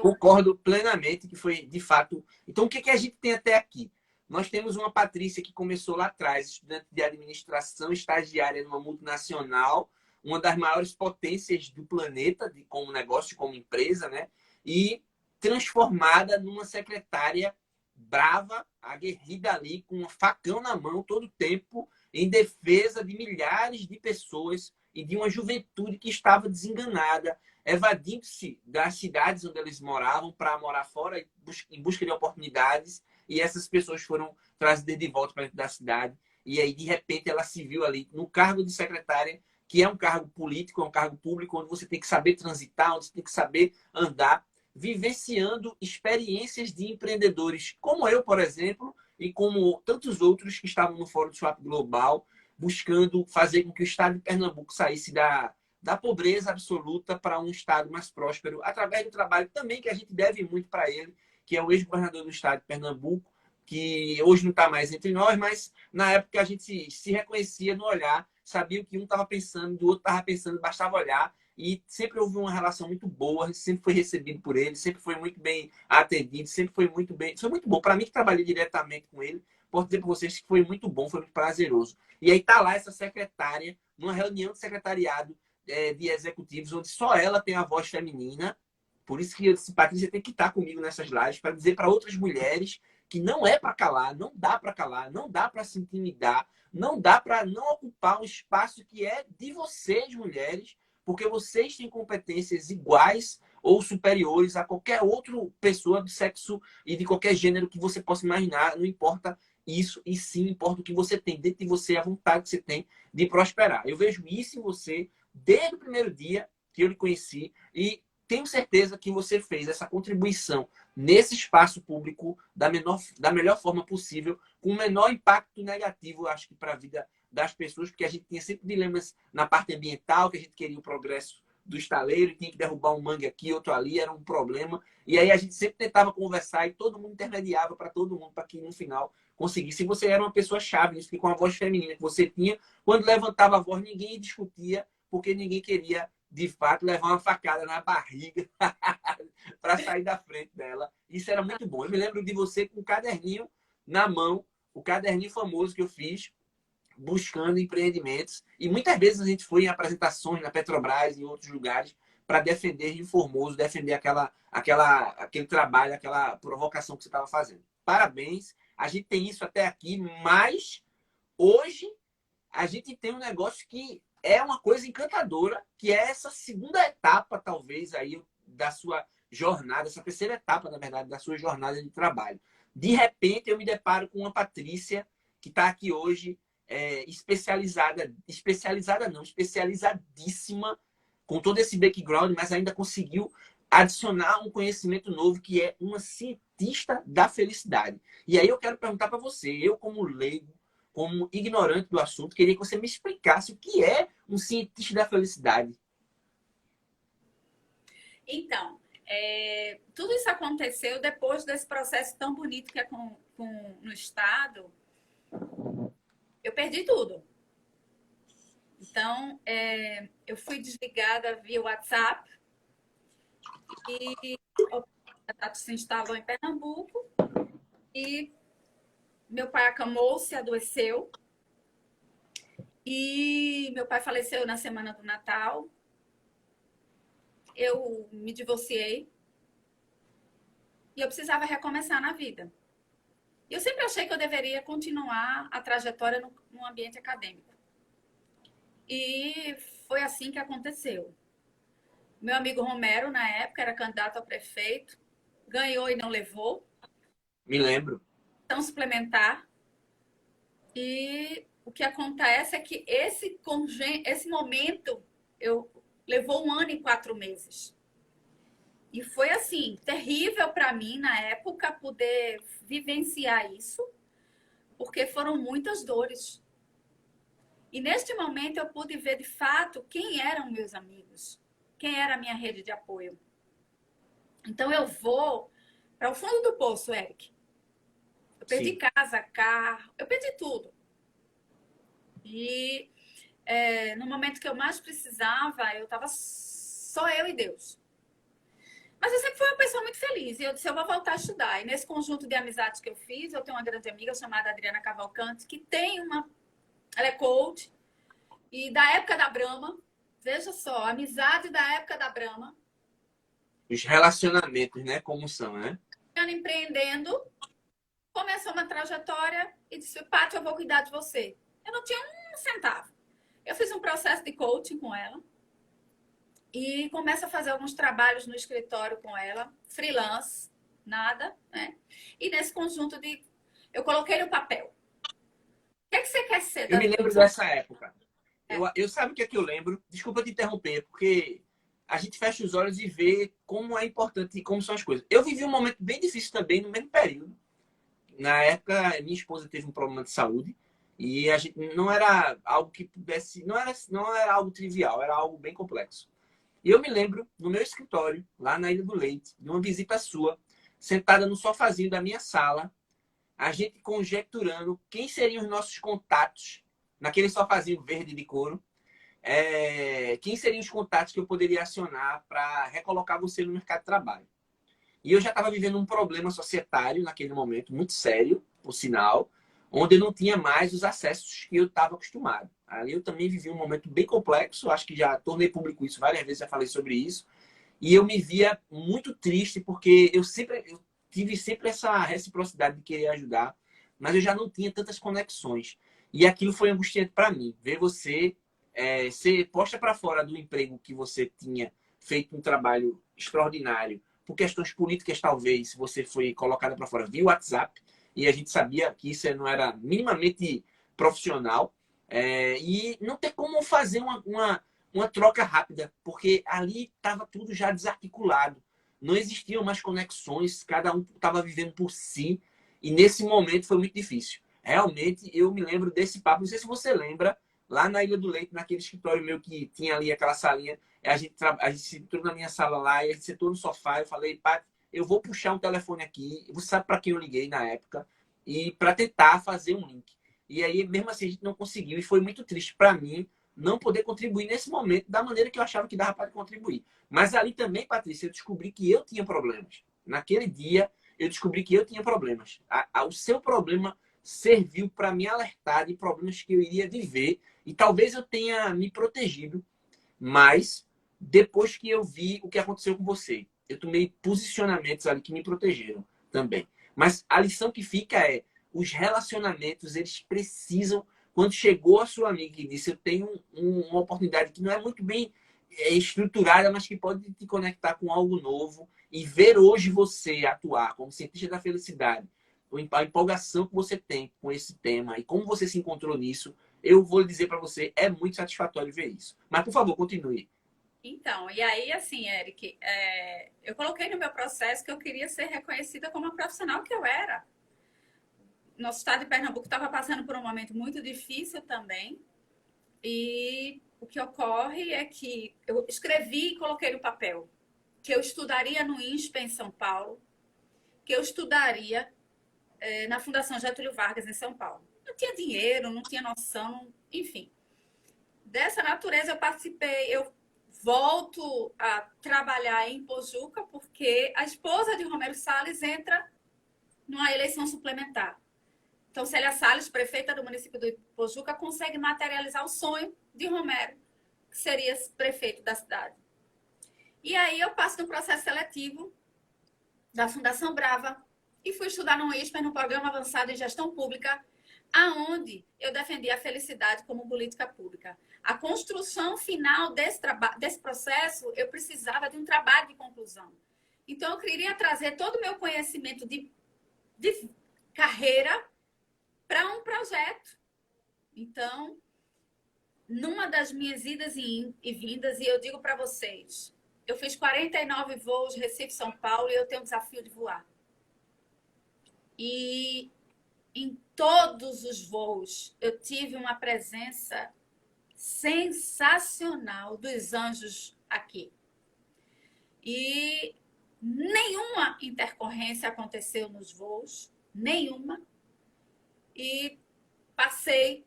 Concordo plenamente que foi, de fato... Então, o que a gente tem até aqui? Nós temos uma Patrícia que começou lá atrás, estudante de administração, estagiária numa multinacional, uma das maiores potências do planeta, como negócio, como empresa, né? E transformada numa secretária brava, aguerrida ali, com um facão na mão todo o tempo, em defesa de milhares de pessoas e de uma juventude que estava desenganada, evadindo-se das cidades onde eles moravam para morar fora em busca de oportunidades, e essas pessoas foram trazidas de volta para dentro da cidade. E aí, de repente, ela se viu ali no cargo de secretária, que é um cargo político, é um cargo público, onde você tem que saber transitar, onde você tem que saber andar. vivenciando experiências de empreendedores como eu, por exemplo, e como tantos outros que estavam no Fórum de Swap Global, buscando fazer com que o estado de Pernambuco saísse da pobreza absoluta para um estado mais próspero, através do trabalho também que a gente deve muito para ele, que é o ex-governador do estado de Pernambuco, que hoje não está mais entre nós, mas na época a gente se reconhecia no olhar, sabia o que um estava pensando, do outro estava pensando, bastava olhar, e sempre houve uma relação muito boa, sempre foi recebido por ele, sempre foi muito bem atendido, sempre foi muito bem. Foi muito bom. Para mim, que trabalhei diretamente com ele, posso dizer para vocês que foi muito bom, foi muito prazeroso. E aí tá lá essa secretária, numa reunião de secretariado de executivos, onde só ela tem a voz feminina. Por isso que eu disse, Patrícia, tem que estar comigo nessas lives para dizer para outras mulheres que não é para calar, não dá para calar, não dá para se intimidar, não dá para não ocupar um espaço que é de vocês, mulheres, porque vocês têm competências iguais ou superiores a qualquer outra pessoa do sexo e de qualquer gênero que você possa imaginar. Não importa isso, e sim importa o que você tem dentro de você, a vontade que você tem de prosperar. Eu vejo isso em você desde o primeiro dia que eu lhe conheci e tenho certeza que você fez essa contribuição nesse espaço público da melhor forma possível, com o menor impacto negativo, acho que, para a vida das pessoas, porque a gente tinha sempre dilemas na parte ambiental, que a gente queria o progresso do estaleiro, tinha que derrubar um mangue aqui, outro ali, era um problema. E aí a gente sempre tentava conversar e todo mundo intermediava para todo mundo, para que no final conseguisse. E você era uma pessoa chave, isso que com a voz feminina que você tinha, quando levantava a voz, ninguém discutia, porque ninguém queria de fato, levar uma facada na barriga para sair da frente dela. Isso era muito bom. Eu me lembro de você com um caderninho na mão, o caderninho famoso que eu fiz, buscando empreendimentos. E muitas vezes a gente foi em apresentações na Petrobras e em outros lugares para defender Rio Formoso, defender aquele trabalho, aquela provocação que você estava fazendo. Parabéns. A gente tem isso até aqui, mas hoje a gente tem um negócio que é uma coisa encantadora, que é essa segunda etapa, talvez, aí da sua jornada, essa terceira etapa, na verdade, da sua jornada de trabalho. De repente, eu me deparo com uma Patrícia que está aqui hoje, especializadíssima, com todo esse background, mas ainda conseguiu adicionar um conhecimento novo, que é uma cientista da felicidade. E aí eu quero perguntar para você, eu como leigo, como ignorante do assunto, queria que você me explicasse o que é um cientista da felicidade. Então, tudo isso aconteceu depois desse processo tão bonito que é no Estado. Eu perdi tudo. Então, eu fui desligada via WhatsApp e o contato se instalou em Pernambuco e meu pai acamou-se, adoeceu. E meu pai faleceu na semana do Natal. Eu me divorciei. E eu precisava recomeçar na vida. E eu sempre achei que eu deveria continuar a trajetória no ambiente acadêmico. E foi assim que aconteceu. Meu amigo Romero, na época, era candidato a prefeito. Ganhou e não levou. Me lembro. Então, suplementar. E o que acontece é que esse momento levou 1 ano e 4 meses. E foi assim, terrível para mim na época poder vivenciar isso, porque foram muitas dores. E neste momento eu pude ver de fato quem eram meus amigos, quem era a minha rede de apoio. Então eu vou para o fundo do poço, Eric. Eu perdi casa, carro, eu perdi tudo. E no momento que eu mais precisava, eu estava só eu e Deus. Mas eu sempre fui uma pessoa muito feliz. E eu disse, eu vou voltar a estudar. E nesse conjunto de amizades que eu fiz, eu tenho uma grande amiga chamada Adriana Cavalcante, que ela é coach. E da época da Brahma, veja só, amizade da época da Brahma. Os relacionamentos, né? Como são, né? Empreendendo, começou uma trajetória e disse, Paty, eu vou cuidar de você. Eu não tinha um centavo. Eu fiz um processo de coaching com ela. E começo a fazer alguns trabalhos no escritório com ela, freelance, nada, né? E nesse conjunto eu coloquei no papel. O que é que você quer ser? Eu me lembro dessa época. Eu sabe o que é que eu lembro? Desculpa te interromper, porque a gente fecha os olhos e vê como é importante e como são as coisas. Eu vivi um momento bem difícil também no mesmo período. Na época, minha esposa teve um problema de saúde e a gente não era algo que pudesse, não era algo trivial, era algo bem complexo. E eu me lembro, no meu escritório, lá na Ilha do Leite, de uma visita sua, sentada no sofazinho da minha sala, a gente conjecturando quem seriam os nossos contatos, naquele sofazinho verde de couro, quem seriam os contatos que eu poderia acionar para recolocar você no mercado de trabalho. E eu já estava vivendo um problema societário naquele momento, muito sério, por sinal, onde eu não tinha mais os acessos que eu estava acostumado. Ali eu também vivi um momento bem complexo, acho que já tornei público isso várias vezes, já falei sobre isso. E eu me via muito triste, porque eu tive sempre essa reciprocidade de querer ajudar, mas eu já não tinha tantas conexões. E aquilo foi angustiante para mim, ver você ser posta para fora do emprego que você tinha feito um trabalho extraordinário, por questões políticas, talvez, você foi colocada para fora via WhatsApp, e a gente sabia que isso não era minimamente profissional, e não ter como fazer uma troca rápida, porque ali estava tudo já desarticulado. Não existiam mais conexões, cada um estava vivendo por si, e nesse momento foi muito difícil. Realmente, eu me lembro desse papo, não sei se você lembra, lá na Ilha do Leite, naquele escritório meu que tinha ali aquela salinha, a gente sentou na minha sala lá, e a gente sentou no sofá, eu falei, Paty, eu vou puxar um telefone aqui, você sabe para quem eu liguei na época, e para tentar fazer um link. E aí, mesmo assim, a gente não conseguiu, e foi muito triste para mim não poder contribuir nesse momento da maneira que eu achava que dava para contribuir. Mas ali também, Patrícia, eu descobri que eu tinha problemas. Naquele dia, eu descobri que eu tinha problemas. O seu problema serviu para me alertar de problemas que eu iria viver e talvez eu tenha me protegido, mas depois que eu vi o que aconteceu com você, eu tomei posicionamentos ali que me protegeram também. Mas a lição que fica é, os relacionamentos, eles precisam, quando chegou a sua amiga e disse, eu tenho uma oportunidade que não é muito bem estruturada, mas que pode te conectar com algo novo e ver hoje você atuar como cientista da felicidade, a empolgação que você tem com esse tema e como você se encontrou nisso, eu vou dizer para você, é muito satisfatório ver isso. Mas, por favor, continue. Então, e aí, assim, Eric, eu coloquei no meu processo que eu queria ser reconhecida como a profissional que eu era. Nosso estado de Pernambuco estava passando por um momento muito difícil também. E o que ocorre é que eu escrevi e coloquei no papel que eu estudaria no INSPE em São Paulo, que eu estudaria na Fundação Getúlio Vargas em São Paulo. Não tinha dinheiro, não tinha noção, enfim. Dessa natureza eu participei, eu volto a trabalhar em Pojuca porque a esposa de Romero Salles entra numa eleição suplementar. Então, Célia Salles, prefeita do município de Pojuca, consegue materializar o sonho de Romero, que seria prefeito da cidade. E aí eu passo no processo seletivo da Fundação Brava e fui estudar no ISPER, no Programa Avançado em Gestão Pública, aonde eu defendi a felicidade como política pública. A construção final desse processo, eu precisava de um trabalho de conclusão. Então, eu queria trazer todo o meu conhecimento de carreira para um projeto. Então, numa das minhas idas e vindas, e eu digo para vocês, eu fiz 49 voos Recife-São Paulo e eu tenho o desafio de voar. E em todos os voos eu tive uma presença sensacional dos anjos aqui. E nenhuma intercorrência aconteceu nos voos, nenhuma. E passei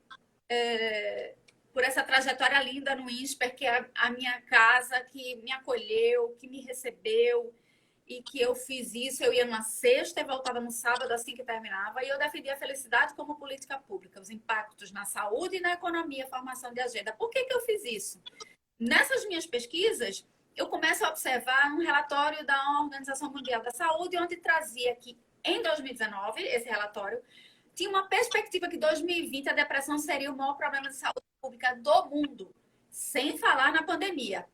por essa trajetória linda no INSPER, que é a minha casa, que me acolheu, que me recebeu, e que eu fiz isso. Eu ia numa sexta e voltava no sábado, assim que terminava, e eu defendia a felicidade como política pública, os impactos na saúde e na economia, formação de agenda. Por que eu fiz isso? Nessas minhas pesquisas, eu começo a observar um relatório da Organização Mundial da Saúde, onde trazia que, em 2019, esse relatório, tinha uma perspectiva que em 2020 a depressão seria o maior problema de saúde pública do mundo, sem falar na pandemia.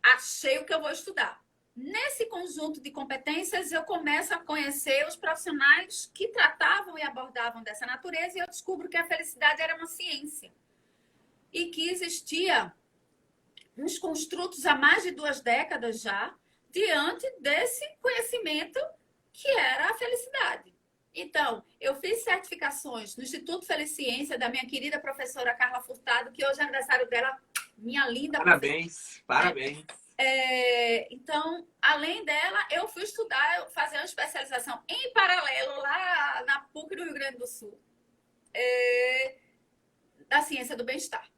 Achei o que eu vou estudar. Nesse conjunto de competências, eu começo a conhecer os profissionais que tratavam e abordavam dessa natureza e eu descubro que a felicidade era uma ciência e que existia uns construtos há mais de 2 décadas já, diante desse conhecimento que era a felicidade. Então, eu fiz certificações no Instituto Feliciência, da minha querida professora Carla Furtado, que hoje é aniversário dela, minha linda Parabéns, parabéns. Então, além dela, eu fui estudar, fazer uma especialização em paralelo lá na PUC do Rio Grande do Sul, da ciência do bem-estar.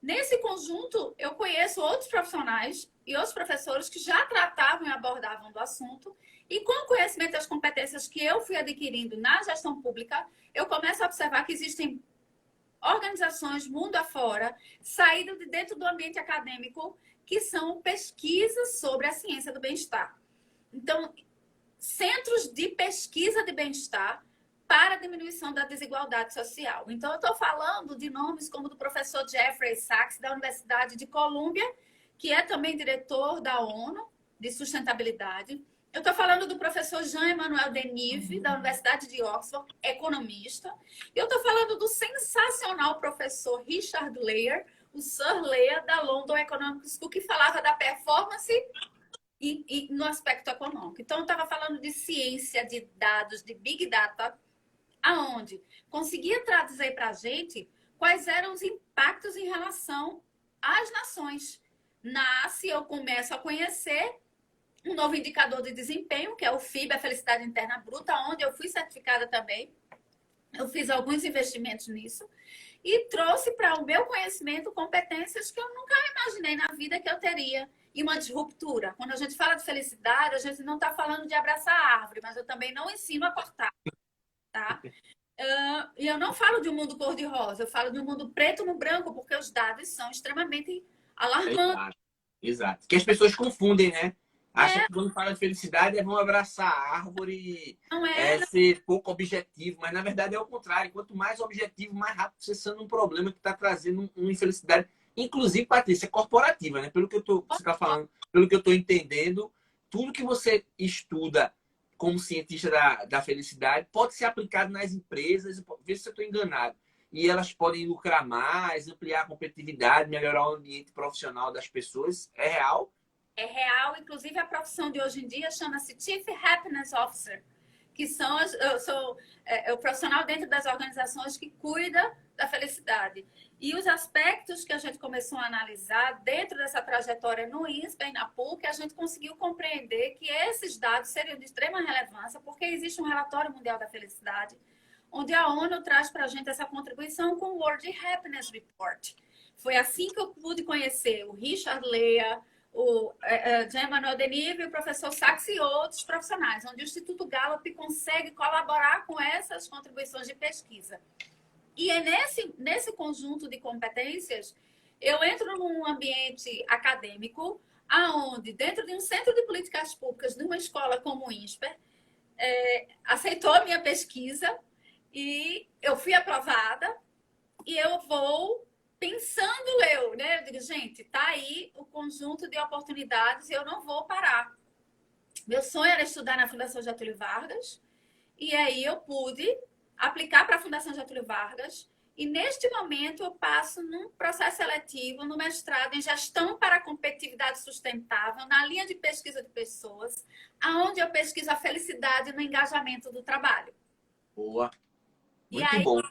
Nesse conjunto, eu conheço outros profissionais e outros professores que já tratavam e abordavam do assunto. E com o conhecimento e as competências que eu fui adquirindo na gestão pública, eu começo a observar que existem organizações mundo afora, saídas de dentro do ambiente acadêmico, que são pesquisas sobre a ciência do bem-estar. Então, centros de pesquisa de bem-estar para a diminuição da desigualdade social. Então, eu estou falando de nomes como do professor Jeffrey Sachs, da Universidade de Colômbia, que é também diretor da ONU de sustentabilidade. Eu estou falando do professor Jean-Emmanuel Denive, da Universidade de Oxford, economista. E eu estou falando do sensacional professor Richard Lear, o Sir Lear, da London Economic School, que falava da performance e no aspecto econômico. Então, eu estava falando de ciência, de dados, de Big Data, aonde conseguia traduzir para a gente quais eram os impactos em relação às nações. Nasce, eu começo a conhecer um novo indicador de desempenho, que é o FIB, a Felicidade Interna Bruta, onde eu fui certificada também. Eu fiz alguns investimentos nisso e trouxe para o meu conhecimento competências que eu nunca imaginei na vida que eu teria. E uma disruptura. Quando a gente fala de felicidade, a gente não está falando de abraçar a árvore, mas eu também não ensino a cortar. Tá? E eu não falo de um mundo cor-de-rosa, eu falo de um mundo preto no branco, porque os dados são extremamente alarmantes. Exato. Que as pessoas confundem, né? Acham que quando fala de felicidade é vão abraçar a árvore, não ser pouco objetivo, mas na verdade é o contrário. Quanto mais objetivo, mais rápido você sanda um problema que está trazendo uma infelicidade. Inclusive, Patrícia, corporativa, né? Pelo que você está falando, pelo que eu estou entendendo, tudo que você estuda como cientista da felicidade pode ser aplicado nas empresas, ver se eu estou enganado. E elas podem lucrar mais, ampliar a competitividade, melhorar o ambiente profissional das pessoas. É real? É real. Inclusive, a profissão de hoje em dia chama-se Chief Happiness Officer, que eu sou o profissional dentro das organizações que cuida da felicidade. E os aspectos que a gente começou a analisar dentro dessa trajetória no INSPER e na PUC, a gente conseguiu compreender que esses dados seriam de extrema relevância, porque existe um relatório mundial da felicidade, onde a ONU traz para a gente essa contribuição com o World Happiness Report. Foi assim que eu pude conhecer o Richard Lear, o Jean-Emmanuel Denive, o professor Sachs e outros profissionais, onde o Instituto Gallup consegue colaborar com essas contribuições de pesquisa. E é nesse conjunto de competências, eu entro num ambiente acadêmico, aonde dentro de um centro de políticas públicas, de uma escola como o INSPER, aceitou a minha pesquisa e eu fui aprovada e eu vou pensando, né? Eu digo, gente, tá aí o conjunto de oportunidades e eu não vou parar. Meu sonho era estudar na Fundação Getúlio Vargas e aí eu pude aplicar para a Fundação Getúlio Vargas e neste momento eu passo num processo seletivo, no mestrado em Gestão para a Competitividade Sustentável, na linha de pesquisa de pessoas, aonde eu pesquiso a felicidade no engajamento do trabalho. Boa. Muito bom.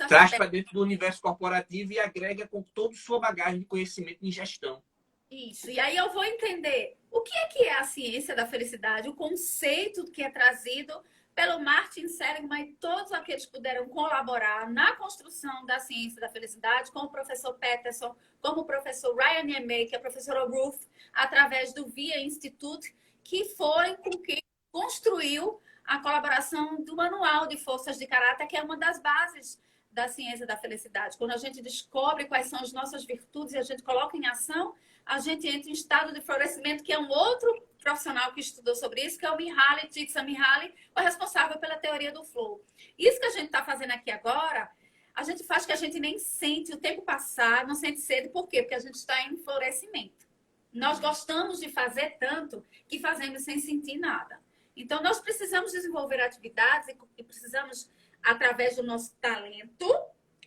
Traz para dentro do universo corporativo e agrega com toda a sua bagagem de conhecimento em gestão. Isso. E aí eu vou entender o que é a ciência da felicidade, o conceito que é trazido pelo Martin Seligman e todos aqueles que puderam colaborar na construção da ciência da felicidade, como o professor Peterson, como o professor Ryan Niemey, que é a professora Ruth, através do VIA Institute, que foi com quem construiu a colaboração do Manual de Forças de Caráter, que é uma das bases da ciência da felicidade. Quando a gente descobre quais são as nossas virtudes e a gente coloca em ação, a gente entra em estado de florescimento, que é um outro profissional que estudou sobre isso, que é o Mihaly Csikszentmihalyi, o responsável pela teoria do flow. Isso que a gente está fazendo aqui agora, a gente faz que a gente nem sente o tempo passar, não sente sede. Por quê? Porque a gente está em florescimento. Nós gostamos de fazer tanto que fazemos sem sentir nada. Então, nós precisamos desenvolver atividades e precisamos, através do nosso talento,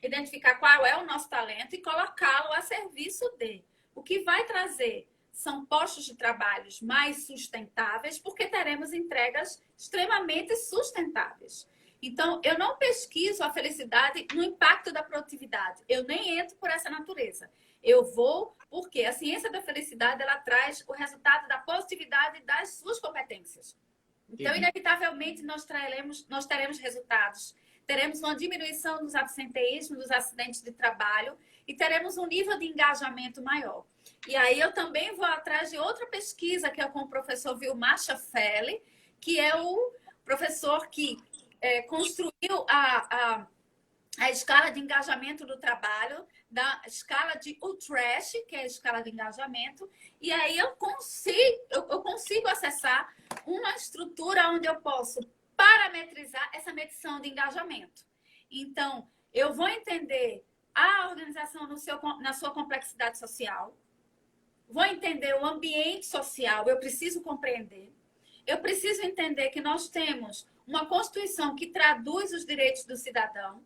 identificar qual é o nosso talento e colocá-lo a serviço de. O que vai trazer são postos de trabalho mais sustentáveis, porque teremos entregas extremamente sustentáveis. Então, eu não pesquiso a felicidade no impacto da produtividade. Eu nem entro por essa natureza. Eu vou porque a ciência da felicidade ela traz o resultado da positividade das suas competências. Então, inevitavelmente, nós teremos resultados. Teremos uma diminuição dos absenteísmos, dos acidentes de trabalho e teremos um nível de engajamento maior. E aí eu também vou atrás de outra pesquisa que é com o professor Vilmar Schaffelli, que é o professor que construiu a escala de engajamento do trabalho, da escala de Utrecht, que é a escala de engajamento, e aí eu consigo acessar uma estrutura onde eu posso parametrizar essa medição de engajamento. Então, eu vou entender a organização na sua complexidade social, vou entender o ambiente social, eu preciso compreender. Eu preciso entender que nós temos uma Constituição que traduz os direitos do cidadão,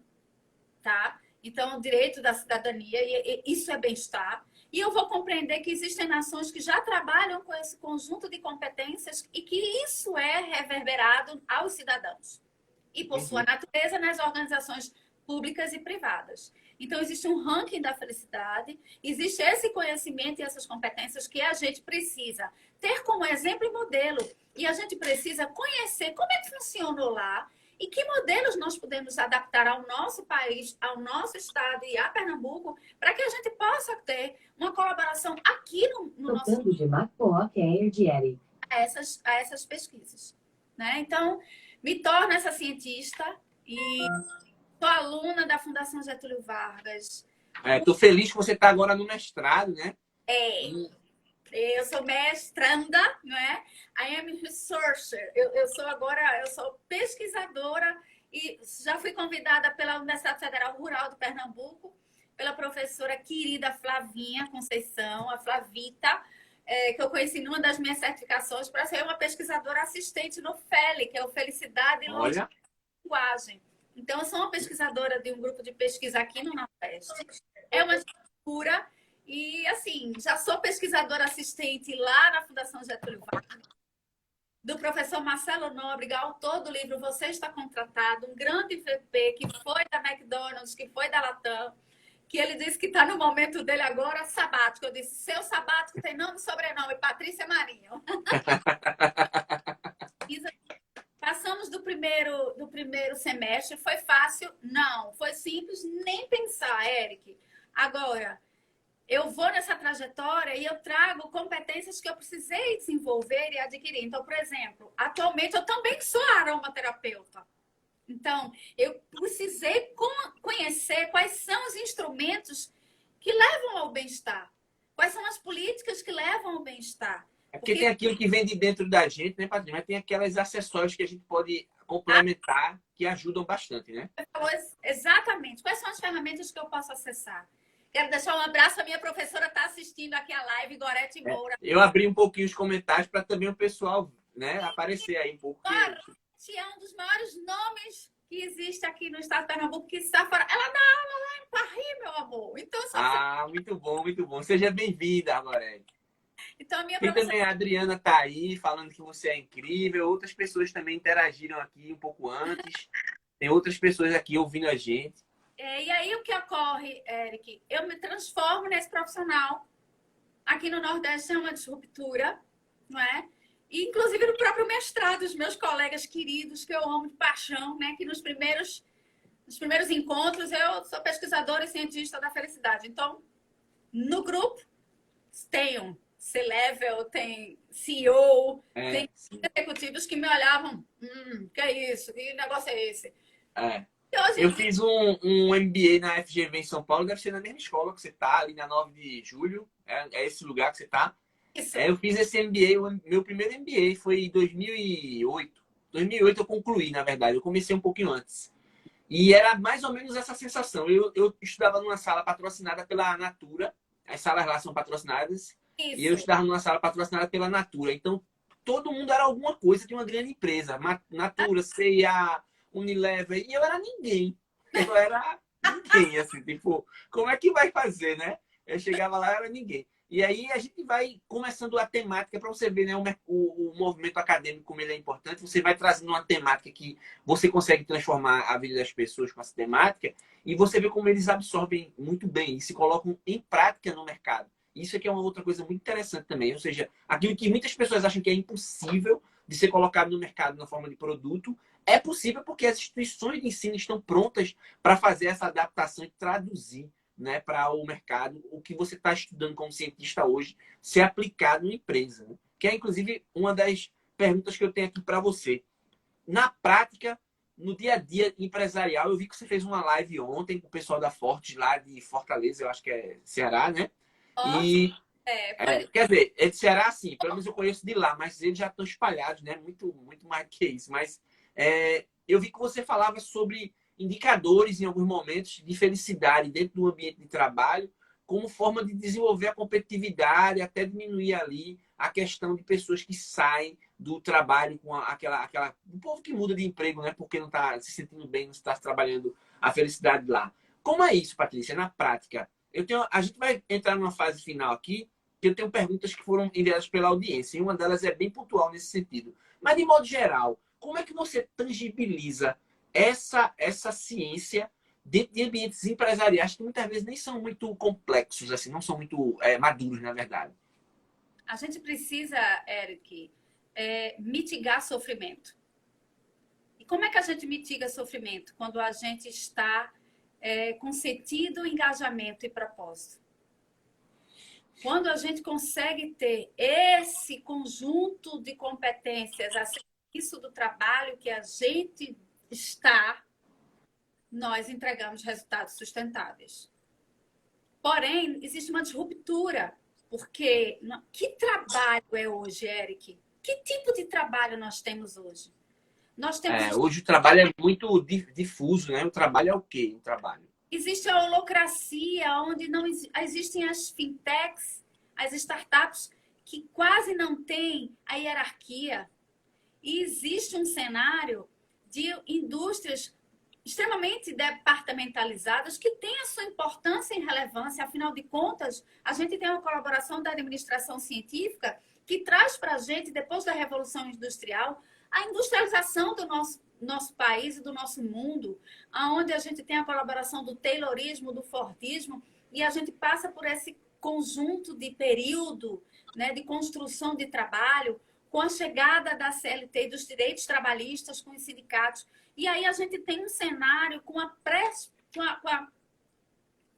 tá? Então, o direito da cidadania, e isso é bem-estar. E eu vou compreender que existem nações que já trabalham com esse conjunto de competências e que isso é reverberado aos cidadãos. E, por sua natureza, nas organizações públicas e privadas. Então, existe um ranking da felicidade, existe esse conhecimento e essas competências que a gente precisa ter como exemplo e modelo. E a gente precisa conhecer como é que funcionou lá e que modelos nós podemos adaptar ao nosso país, ao nosso estado e a Pernambuco, para que a gente possa ter uma colaboração aqui no nosso... a essas pesquisas. Né? Então, me torno essa cientista e sou aluna da Fundação Getúlio Vargas. Estou feliz que você está agora no mestrado, né? Eu sou mestranda, não é? I am researcher. Eu sou pesquisadora e já fui convidada pela Universidade Federal Rural do Pernambuco, pela professora querida Flavinha Conceição, a Flavita, que eu conheci numa das minhas certificações, para ser uma pesquisadora assistente no FELI, que é o Felicidade e Linguagem. Então, eu sou uma pesquisadora de um grupo de pesquisa aqui no Nordeste. É uma estrutura e, assim, já sou pesquisadora assistente lá na Fundação Getúlio Vargas, do professor Marcelo Nóbrega, autor do livro Você Está Contratado, um grande VP que foi da McDonald's, que foi da Latam, que ele disse que está no momento dele agora sabático. Eu disse, seu sabático tem nome e sobrenome, Patrícia Marinho. Passamos do primeiro semestre. Foi fácil? Não. Foi simples? Nem pensar, Eric. Agora, eu vou nessa trajetória e eu trago competências que eu precisei desenvolver e adquirir. Então, por exemplo, atualmente eu também sou aromaterapeuta. Então, eu precisei conhecer quais são os instrumentos que levam ao bem-estar. Quais são as políticas que levam ao bem-estar. Porque tem aquilo que vem de dentro da gente, né, Patrícia? Mas tem aquelas acessórios que a gente pode complementar que ajudam bastante, né? Exatamente. Quais são as ferramentas que eu posso acessar? Quero deixar um abraço. A minha professora está assistindo aqui a live, Gorete Moura. Eu abri um pouquinho os comentários para também o pessoal, né, aparecer aí um pouco. Gorete é um dos maiores nomes que existe aqui no estado de Pernambuco, que está fora. Ela dá aula lá em Paris, meu amor. Então, muito bom, muito bom. Seja bem-vinda, Gorete. Então, a minha Tem também a Adriana tá aí falando que você é incrível. Outras pessoas também interagiram aqui um pouco antes. Tem outras pessoas aqui ouvindo a gente. E aí o que ocorre, Eric? Eu me transformo nesse profissional. Aqui no Nordeste é uma disruptura, não é? E, inclusive no próprio mestrado, os meus colegas queridos, que eu amo de paixão, né? Que nos primeiros encontros eu sou pesquisadora e cientista da felicidade. Então, no grupo, tenho C-level, tem CEO, tem executivos que me olhavam, que é isso? Que negócio é esse? Eu fiz um MBA na FGV em São Paulo, deve ser na mesma escola que você está, ali na 9 de julho, é esse lugar que você está. Eu fiz esse MBA, meu primeiro MBA foi em 2008. 2008 eu concluí, na verdade, eu comecei um pouquinho antes. E era mais ou menos essa sensação. Eu estudava numa sala patrocinada pela Natura, as salas lá são patrocinadas, e eu estudava numa sala patrocinada pela Natura. Então, todo mundo era alguma coisa de uma grande empresa. Natura, C&A, Unilever. E eu era ninguém. Eu era ninguém, assim. Tipo, como é que vai fazer, né? Eu chegava lá, eu era ninguém. E aí a gente vai começando a temática para você ver, né, o movimento acadêmico, como ele é importante. Você vai trazendo uma temática que você consegue transformar a vida das pessoas com essa temática e você vê como eles absorvem muito bem e se colocam em prática no mercado. Isso aqui é uma outra coisa muito interessante também. Ou seja, aquilo que muitas pessoas acham que é impossível de ser colocado no mercado na forma de produto, é possível porque as instituições de ensino estão prontas para fazer essa adaptação e traduzir, né, para o mercado o que você está estudando como cientista hoje ser aplicado na empresa. Né? Que é, inclusive, uma das perguntas que eu tenho aqui para você. Na prática, no dia a dia empresarial, eu vi que você fez uma live ontem com o pessoal da Forte, lá de Fortaleza, eu acho que é Ceará, né? Forte, E foi... quer dizer, é de Ceará, sim, pelo menos eu conheço de lá, mas eles já estão espalhados, né? Muito, muito mais que isso. Mas eu vi que você falava sobre indicadores em alguns momentos de felicidade dentro do ambiente de trabalho, como forma de desenvolver a competitividade, até diminuir ali a questão de pessoas que saem do trabalho com o povo que muda de emprego, né? Porque não está se sentindo bem, não está trabalhando a felicidade lá. Como é isso, Patrícia, na prática? A gente vai entrar numa fase final aqui, que eu tenho perguntas que foram enviadas pela audiência, e uma delas é bem pontual nesse sentido. Mas, de modo geral, como é que você tangibiliza essa ciência dentro de ambientes empresariais que muitas vezes nem são muito complexos, assim, não são muito maduros, na verdade? A gente precisa, Eric, mitigar sofrimento. E como é que a gente mitiga sofrimento? Quando a gente está com sentido, engajamento e propósito. Quando a gente consegue ter esse conjunto de competências a serviço do trabalho que a gente está, nós entregamos resultados sustentáveis. Porém, existe uma disruptura, porque que trabalho é hoje, Eric? Que tipo de trabalho nós temos hoje? Nós temos... Hoje o trabalho é muito difuso, né? O trabalho é o quê? O trabalho. Existe a holocracia, onde não existem as fintechs, as startups, que quase não têm a hierarquia. E existe um cenário de indústrias extremamente departamentalizadas que têm a sua importância e relevância. Afinal de contas, a gente tem uma colaboração da administração científica que traz para a gente, depois da Revolução Industrial, a industrialização do nosso país e do nosso mundo, onde a gente tem a colaboração do Taylorismo, do Fordismo, e a gente passa por esse conjunto de período, né, de construção de trabalho, com a chegada da CLT e dos direitos trabalhistas com os sindicatos. E aí a gente tem um cenário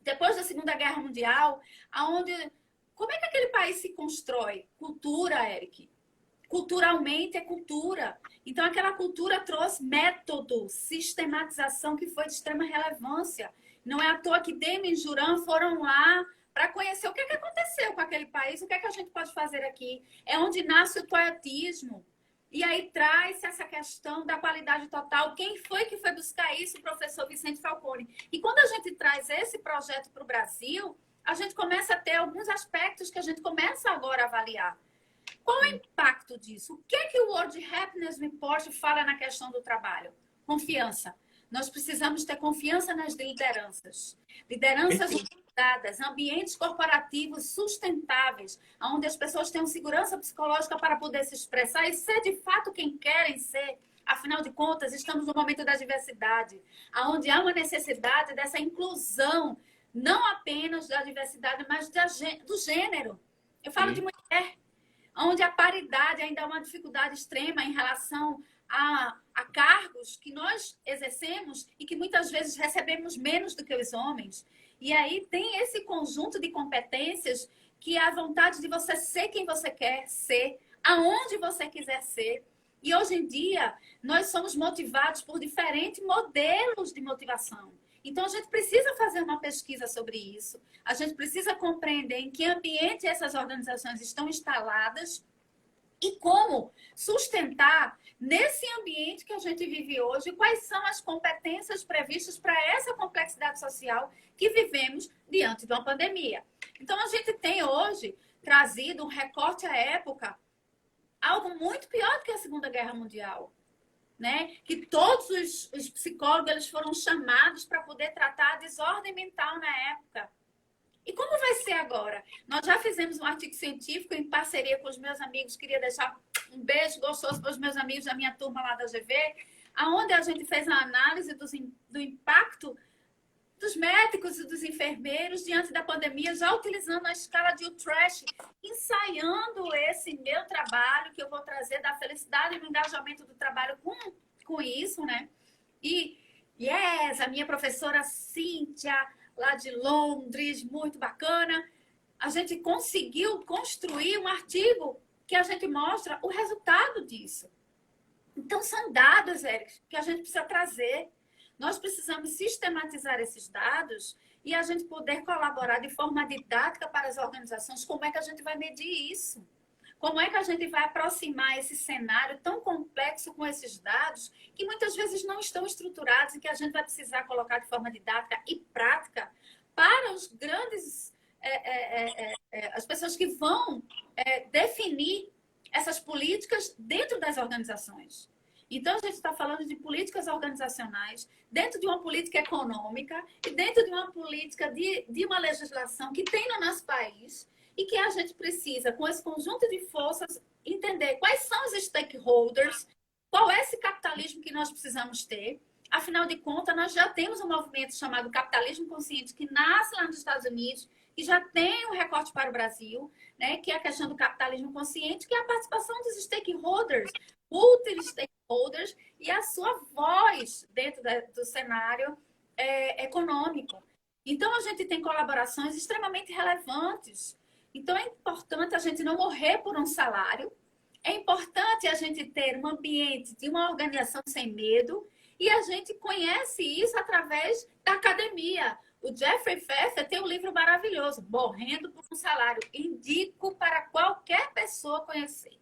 depois da Segunda Guerra Mundial, onde... Como é que aquele país se constrói? Cultura, Eric. Culturalmente é cultura. Então, aquela cultura trouxe método, sistematização que foi de extrema relevância. Não é à toa que Dema e Juran foram lá para conhecer o que aconteceu com aquele país, o que a gente pode fazer aqui. É onde nasce o toyotismo. E aí traz essa questão da qualidade total. Quem foi que foi buscar isso? O professor Vicente Falcone. E quando a gente traz esse projeto para o Brasil, a gente começa a ter alguns aspectos que a gente começa agora a avaliar. Qual é o impacto disso? O que é que o World Happiness Report fala na questão do trabalho? Confiança. Nós precisamos ter confiança nas lideranças. Lideranças humanas, ambientes corporativos sustentáveis, onde as pessoas tenham segurança psicológica para poder se expressar e ser de fato quem querem ser. Afinal de contas, estamos no momento da diversidade, onde há uma necessidade dessa inclusão, não apenas da diversidade, mas do gênero. Eu falo de mulher, onde a paridade ainda é uma dificuldade extrema em relação a cargos que nós exercemos e que muitas vezes recebemos menos do que os homens. E aí tem esse conjunto de competências que é a vontade de você ser quem você quer ser, aonde você quiser ser. E hoje em dia, nós somos motivados por diferentes modelos de motivação. Então, a gente precisa fazer uma pesquisa sobre isso. A gente precisa compreender em que ambiente essas organizações estão instaladas e como sustentar nesse ambiente que a gente vive hoje, quais são as competências previstas para essa complexidade social que vivemos diante de uma pandemia. Então, a gente tem hoje trazido um recorte à época, algo muito pior do que a Segunda Guerra Mundial. Né? Que todos os psicólogos eles foram chamados para poder tratar a desordem mental na época. E como vai ser agora? Nós já fizemos um artigo científico em parceria com os meus amigos. Queria deixar um beijo gostoso para os meus amigos da minha turma lá da GV, aonde a gente fez a análise do impacto dos médicos e dos enfermeiros diante da pandemia, já utilizando a escala de Utrecht, ensaiando esse meu trabalho, que eu vou trazer da felicidade e do engajamento do trabalho com isso, né? E, a minha professora Cíntia, lá de Londres, muito bacana, a gente conseguiu construir um artigo que a gente mostra o resultado disso. Então, são dados, Eric, que a gente precisa trazer. Nós precisamos sistematizar esses dados e a gente poder colaborar de forma didática para as organizações. Como é que a gente vai medir isso? Como é que a gente vai aproximar esse cenário tão complexo com esses dados que muitas vezes não estão estruturados e que a gente vai precisar colocar de forma didática e prática para os grandes... as pessoas que vão definir essas políticas dentro das organizações. Então, a gente está falando de políticas organizacionais dentro de uma política econômica e dentro de uma política de uma legislação que tem no nosso país e que a gente precisa, com esse conjunto de forças, entender quais são os stakeholders, qual é esse capitalismo que nós precisamos ter. Afinal de contas, nós já temos um movimento chamado capitalismo consciente que nasce lá nos Estados Unidos e já tem um recorte para o Brasil, né, que é a questão do capitalismo consciente, que é a participação dos stakeholders, multi-stakeholders e a sua voz dentro do cenário econômico. Então, a gente tem colaborações extremamente relevantes. Então, é importante a gente não morrer por um salário, é importante a gente ter um ambiente de uma organização sem medo e a gente conhece isso através da academia. O Jeffrey Pfeffer tem um livro maravilhoso, Morrendo por um Salário. Indico para qualquer pessoa conhecer.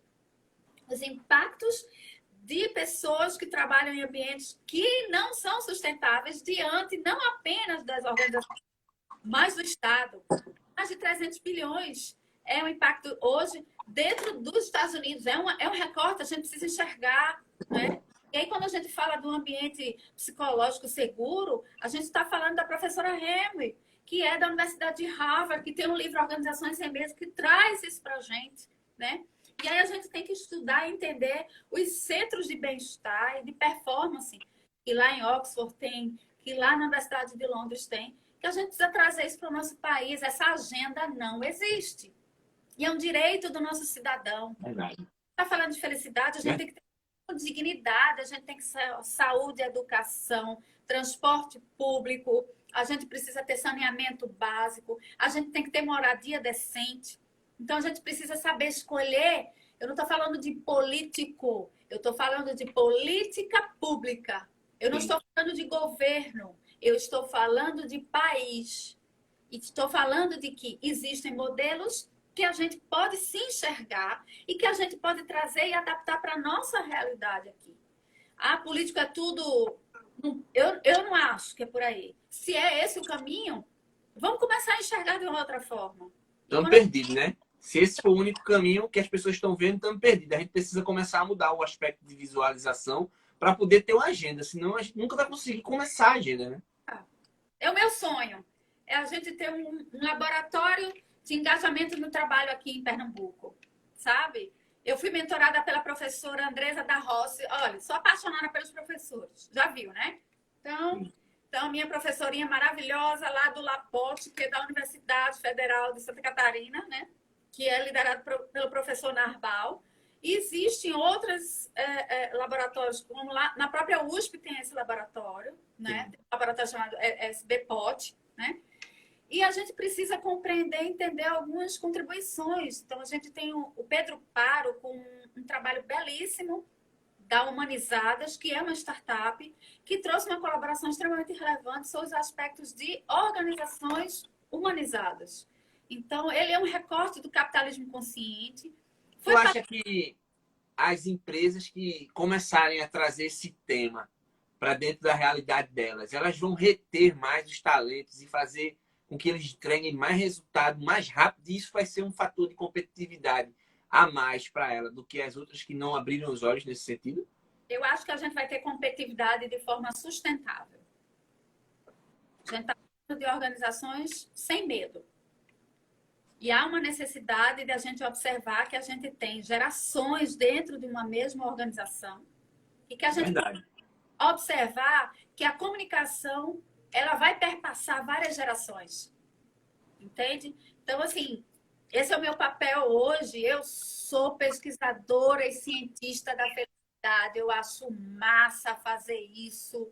Os impactos de pessoas que trabalham em ambientes que não são sustentáveis diante não apenas das organizações, mas do Estado. Mais de 300 bilhões é um impacto hoje dentro dos Estados Unidos. É um recorte, a gente precisa enxergar, né? E aí, quando a gente fala do ambiente psicológico seguro, a gente está falando da professora Henry, que é da Universidade de Harvard, que tem um livro Organizações Sem Medo, que traz isso para a gente, né? E aí a gente tem que estudar e entender os centros de bem-estar e de performance, que lá em Oxford tem, que lá na Universidade de Londres tem, que a gente precisa trazer isso para o nosso país. Essa agenda não existe. E é um direito do nosso cidadão. Está falando de felicidade, a gente tem que ter dignidade, a gente tem que ter saúde, educação, transporte público, a gente precisa ter saneamento básico, a gente tem que ter moradia decente. Então, a gente precisa saber escolher. Eu não estou falando de político, eu estou falando de política pública. Eu não estou falando de governo, eu estou falando de país. E estou falando de que existem modelos que a gente pode se enxergar e que a gente pode trazer e adaptar para a nossa realidade aqui. A política é tudo... Eu não acho que é por aí. Se é esse o caminho, vamos começar a enxergar de uma outra forma. Estamos perdidos, né? Se esse for o único caminho que as pessoas estão vendo, estamos perdidos. A gente precisa começar a mudar o aspecto de visualização para poder ter uma agenda. Senão a gente nunca vai conseguir começar a agenda, né? É o meu sonho. É a gente ter um laboratório de engajamento no trabalho aqui em Pernambuco, sabe? Eu fui mentorada pela professora Andresa da Rossi. Olha, sou apaixonada pelos professores. Já viu, né? Então, minha professorinha maravilhosa lá do Laporte, que é da Universidade Federal de Santa Catarina, né? Que é liderado pelo professor Narbal. E existem outros laboratórios, como lá na própria USP tem esse laboratório, né? Tem um laboratório chamado SBPOT, né? E a gente precisa compreender e entender algumas contribuições. Então, a gente tem o Pedro Paro com um trabalho belíssimo da Humanizadas, que é uma startup, que trouxe uma colaboração extremamente relevante sobre os aspectos de organizações humanizadas. Então, ele é um recorte do capitalismo consciente. Tu acha que as empresas que começarem a trazer esse tema para dentro da realidade delas, elas vão reter mais os talentos e fazer com que eles entreguem mais resultado, mais rápido, e isso vai ser um fator de competitividade a mais para ela do que as outras que não abriram os olhos nesse sentido? Eu acho que a gente vai ter competitividade de forma sustentável. A gente está falando de organizações sem medo. E há uma necessidade de a gente observar que a gente tem gerações dentro de uma mesma organização e que a gente Verdade. observar que a comunicação ela vai perpassar várias gerações, entende? Então, assim, esse é o meu papel hoje. Eu sou pesquisadora e cientista da felicidade. Eu acho massa fazer isso.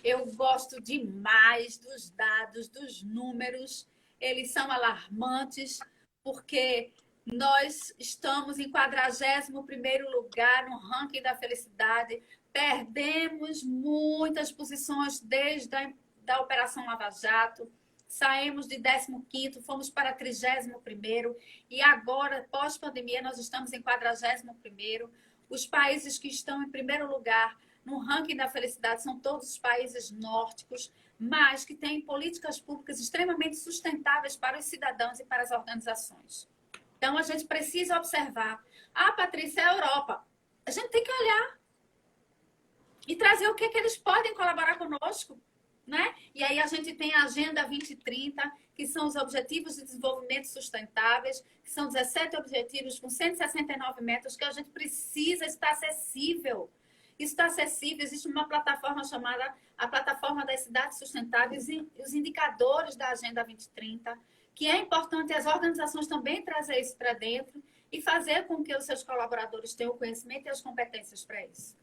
Eu gosto demais dos dados, dos números. Eles são alarmantes, porque nós estamos em 41º lugar no ranking da felicidade. Perdemos muitas posições desde a Operação Lava Jato. Saímos de 15º, fomos para 31º. E agora, pós-pandemia, nós estamos em 41º. Os países que estão em primeiro lugar no ranking da felicidade são todos os países nórdicos, mas que têm políticas públicas extremamente sustentáveis para os cidadãos e para as organizações. Então, a gente precisa observar. Ah, Patrícia, é a Europa. A gente tem que olhar e trazer o que eles podem colaborar conosco, né? E aí a gente tem a Agenda 2030, que são os Objetivos de Desenvolvimento Sustentáveis, que são 17 objetivos com 169 metas, que a gente precisa estar acessível. Isso está acessível, existe uma plataforma chamada a Plataforma das Cidades Sustentáveis e os indicadores da Agenda 2030, que é importante as organizações também trazer isso para dentro e fazer com que os seus colaboradores tenham o conhecimento e as competências para isso.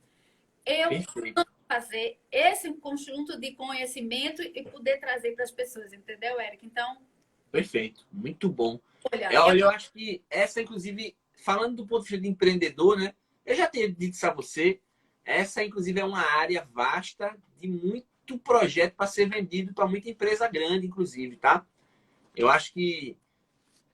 Eu Perfeito. fazer esse conjunto de conhecimento e poder trazer para as pessoas, entendeu, Érica? Então, Perfeito. Muito bom. olha, Olha, eu acho que essa, inclusive, falando do ponto de vista de empreendedor, né? Eu já tinha dito isso a você, essa, inclusive, é uma área vasta de muito projeto para ser vendido para muita empresa grande, inclusive, tá? Eu acho que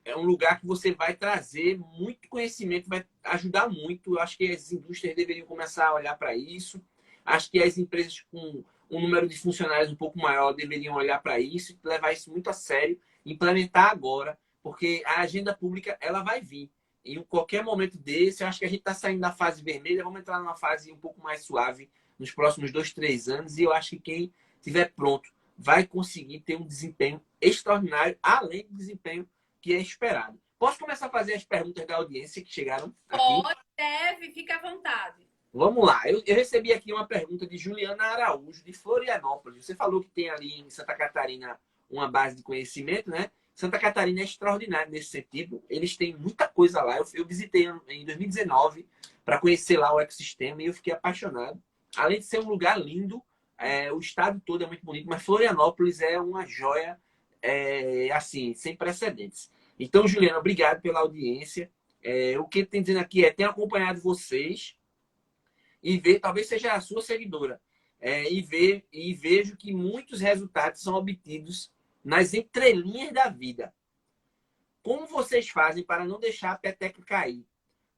é um lugar que você vai trazer muito conhecimento, vai ajudar muito. Eu acho que as indústrias deveriam começar a olhar para isso. Acho que as empresas com um número de funcionários um pouco maior deveriam olhar para isso e levar isso muito a sério, implementar agora, porque a agenda pública ela vai vir. Em qualquer momento desse, eu acho que a gente está saindo da fase vermelha, vamos entrar numa fase um pouco mais suave nos próximos 2, 3 anos, e eu acho que quem estiver pronto vai conseguir ter um desempenho extraordinário, além do desempenho que é esperado. Posso começar a fazer as perguntas da audiência que chegaram aqui? pode, deve, fica à vontade. Vamos lá. Eu recebi aqui uma pergunta de Juliana Araújo, de Florianópolis. Você falou que tem ali em Santa Catarina uma base de conhecimento, né? Santa Catarina é extraordinário nesse sentido. Eles têm muita coisa lá. Eu visitei em 2019 para conhecer lá o ecossistema e eu fiquei apaixonado. Além de ser um lugar lindo, o estado todo é muito bonito, mas Florianópolis é uma joia, assim, sem precedentes. Então, Juliana, obrigado pela audiência. O que tem dizendo aqui tenho acompanhado vocês e ver, talvez seja a sua seguidora, e vejo que muitos resultados são obtidos nas entrelinhas da vida. Como vocês fazem para não deixar a peteca cair?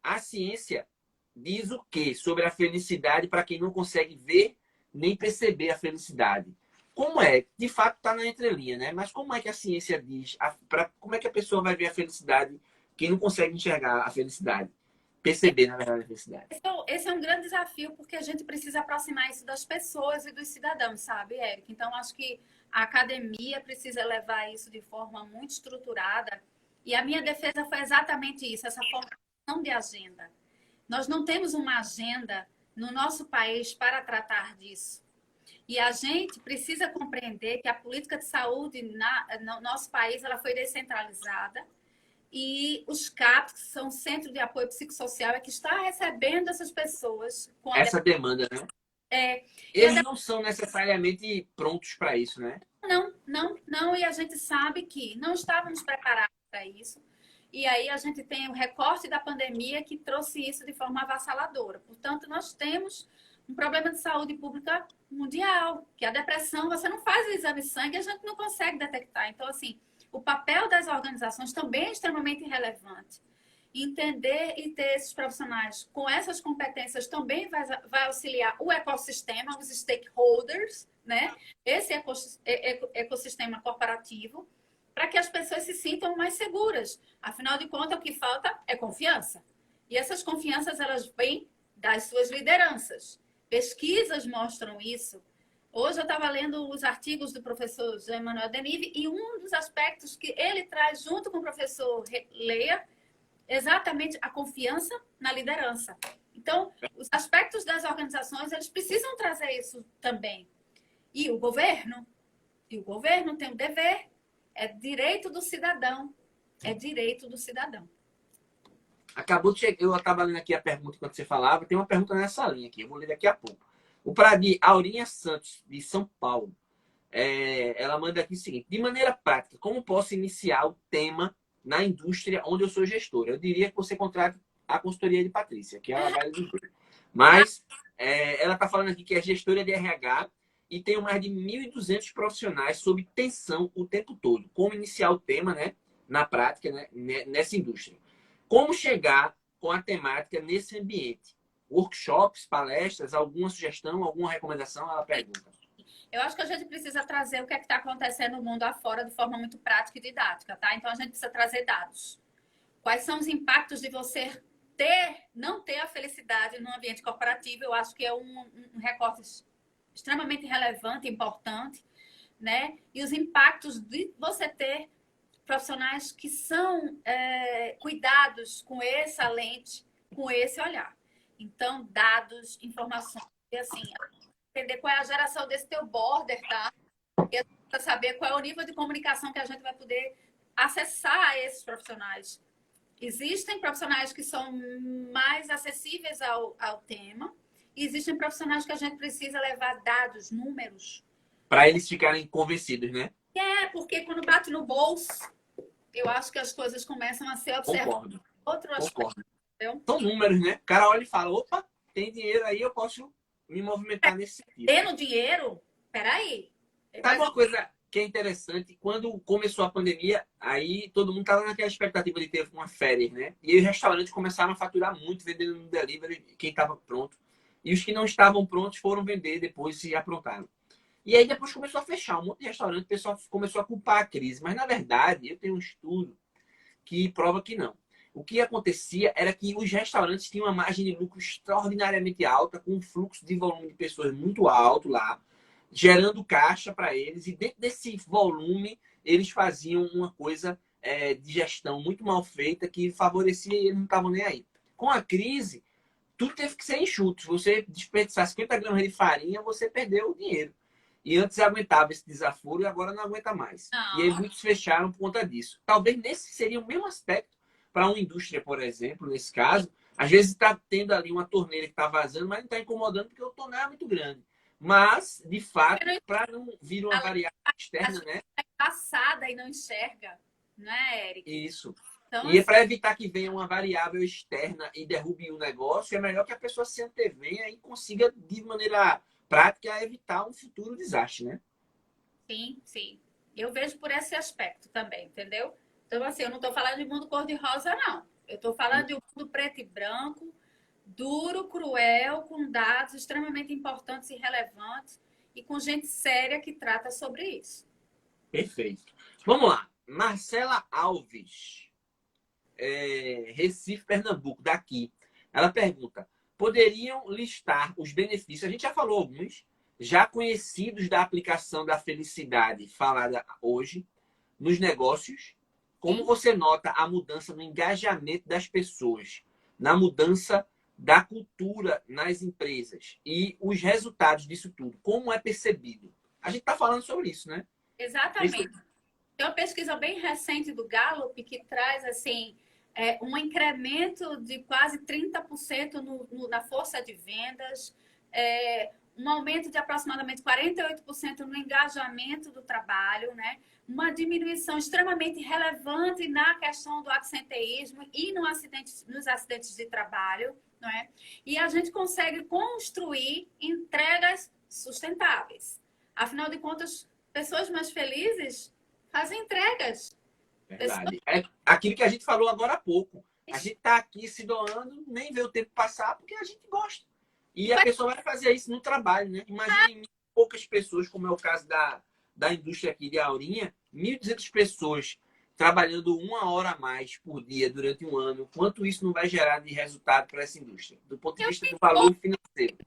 A ciência diz o quê sobre a felicidade para quem não consegue ver nem perceber a felicidade? Como é? De fato está na entrelinha, né? Mas como é que a ciência diz? Como é que a pessoa vai ver a felicidade quem não consegue enxergar a felicidade? Perceber, na verdade, a felicidade. Esse é um grande desafio, porque a gente precisa aproximar isso das pessoas e dos cidadãos, sabe, Érica? Então, acho que a academia precisa levar isso de forma muito estruturada. E a minha defesa foi exatamente isso, essa formação de agenda. Nós não temos uma agenda no nosso país para tratar disso. E a gente precisa compreender que a política de saúde no nosso país ela foi descentralizada. E os CAPs, que são o Centro de Apoio Psicossocial, é que está recebendo essas pessoas com essa demanda, né? Eles não são necessariamente prontos para isso, né? Não. E a gente sabe que não estávamos preparados para isso. E aí a gente tem o recorte da pandemia que trouxe isso de forma avassaladora. Portanto, nós temos um problema de saúde pública mundial, que a depressão, você não faz o exame de sangue, a gente não consegue detectar. Então, assim, o papel das organizações também é extremamente relevante. Entender e ter esses profissionais com essas competências também vai auxiliar o ecossistema, os stakeholders, né? Esse ecossistema corporativo, para que as pessoas se sintam mais seguras. Afinal de contas, o que falta é confiança. E essas confianças, elas vêm das suas lideranças. Pesquisas mostram isso. Hoje eu estava lendo os artigos do professor Jean Manuel Denive e um dos aspectos que ele traz junto com o professor Leia exatamente a confiança na liderança. Então, os aspectos das organizações, eles precisam trazer isso também. E o governo tem o dever, é direito do cidadão. É direito do cidadão. Acabou de chegar, eu estava lendo aqui a pergunta enquanto você falava, tem uma pergunta nessa linha aqui, eu vou ler daqui a pouco. O Pradi Aurinha Santos, de São Paulo, ela manda aqui o seguinte: de maneira prática, como posso iniciar o tema na indústria onde eu sou gestora? Eu diria que você contrate a consultoria de Patrícia, que ela vai dizer. Mas ela está falando aqui que é gestora de RH e tem mais de 1.200 profissionais sob tensão o tempo todo. Como iniciar o tema, né, na prática, né, nessa indústria? Como chegar com a temática nesse ambiente? Workshops, palestras, alguma sugestão, alguma recomendação? Ela pergunta. Eu acho que a gente precisa trazer o que é que está acontecendo no mundo afora de forma muito prática e didática, tá? Então, a gente precisa trazer dados. Quais são os impactos de você não ter a felicidade no ambiente corporativo? Eu acho que é um recorte extremamente relevante, importante, né? E os impactos de você ter profissionais que são cuidados com essa lente, com esse olhar. Então, dados, informações, e assim, entender qual é a geração desse teu border, tá? Para saber qual é o nível de comunicação que a gente vai poder acessar esses profissionais. Existem profissionais que são mais acessíveis ao tema, e existem profissionais que a gente precisa levar dados, números. Para eles ficarem convencidos, né? Porque quando bate no bolso, eu acho que as coisas começam a ser observadas. Concordo. Concordo. São números, né? O cara olha e fala: opa, tem dinheiro aí, eu posso me movimentar nesse sentido. Tendo dinheiro? Peraí. Sabe uma coisa que é interessante? Quando começou a pandemia, aí todo mundo estava naquela expectativa de ter uma férias, né? E os restaurantes começaram a faturar muito, vendendo no delivery, quem estava pronto. E os que não estavam prontos foram vender depois, se aprontaram. E aí depois começou a fechar um monte de restaurante, o pessoal começou a culpar a crise. Mas, na verdade, eu tenho um estudo que prova que não. O que acontecia era que os restaurantes tinham uma margem de lucro extraordinariamente alta, com um fluxo de volume de pessoas muito alto lá, gerando caixa para eles. E dentro desse volume, eles faziam uma coisa de gestão muito mal feita que favorecia e eles não estavam nem aí. Com a crise, tudo teve que ser enxuto. Se você desperdiçar 50 gramas de farinha, você perdeu o dinheiro. E antes aguentava esse desaforo e agora não aguenta mais. Não. E aí muitos fecharam por conta disso. Talvez nesse seria o mesmo aspecto para uma indústria, por exemplo, nesse caso. Às vezes está tendo ali uma torneira que está vazando, mas não está incomodando porque o torneiro é muito grande. Mas, de fato, para não vir uma variável externa, né? É passada e não enxerga, não é, Eric? Isso. Então, E para evitar que venha uma variável externa e derrube o negócio, é melhor que a pessoa se antevenha e consiga, de maneira prática, evitar um futuro desastre, né? Sim, sim. Eu vejo por esse aspecto também, entendeu? Então, assim, eu não estou falando de mundo cor-de-rosa, não. Eu estou falando de um mundo preto e branco, duro, cruel, com dados extremamente importantes e relevantes e com gente séria que trata sobre isso. Perfeito. Vamos lá. Marcela Alves, Recife, Pernambuco, daqui. Ela pergunta: poderiam listar os benefícios? A gente já falou alguns, já conhecidos da aplicação da felicidade falada hoje nos negócios. Como você nota a mudança no engajamento das pessoas, na mudança da cultura nas empresas e os resultados disso tudo? Como é percebido? A gente está falando sobre isso, né? Exatamente. Tem uma pesquisa bem recente do Gallup que traz assim um incremento de quase 30% na força de vendas, um aumento de aproximadamente 48% no engajamento do trabalho, né? Uma diminuição extremamente relevante na questão do absenteísmo e nos acidentes de trabalho, não é? E a gente consegue construir entregas sustentáveis. Afinal de contas, pessoas mais felizes fazem entregas. Verdade. É aquilo que a gente falou agora há pouco. A gente está aqui se doando, nem vê o tempo passar, porque a gente gosta. E a pessoa vai fazer isso no trabalho, né? Imagine poucas pessoas, como é o caso da indústria aqui de Aurinha, 1.200 pessoas trabalhando 1 hora a mais por dia durante um ano. Quanto isso não vai gerar de resultado para essa indústria? Do ponto de vista do valor financeiro.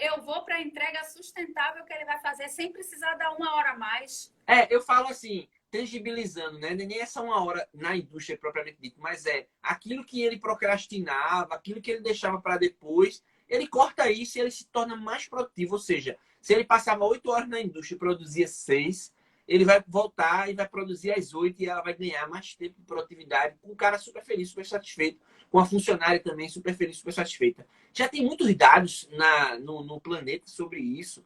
eu vou para a entrega sustentável que ele vai fazer sem precisar dar 1 hora a mais. Eu falo assim, tangibilizando, né? Nem essa 1 hora na indústria propriamente dito, mas aquilo que ele procrastinava, aquilo que ele deixava para depois, ele corta isso e ele se torna mais produtivo. Ou seja, se ele passava 8 horas na indústria e produzia 6, ele vai voltar e vai produzir às 8 e ela vai ganhar mais tempo de produtividade, com o cara super feliz, super satisfeito, com a funcionária também super feliz, super satisfeita. Já tem muitos dados no planeta sobre isso.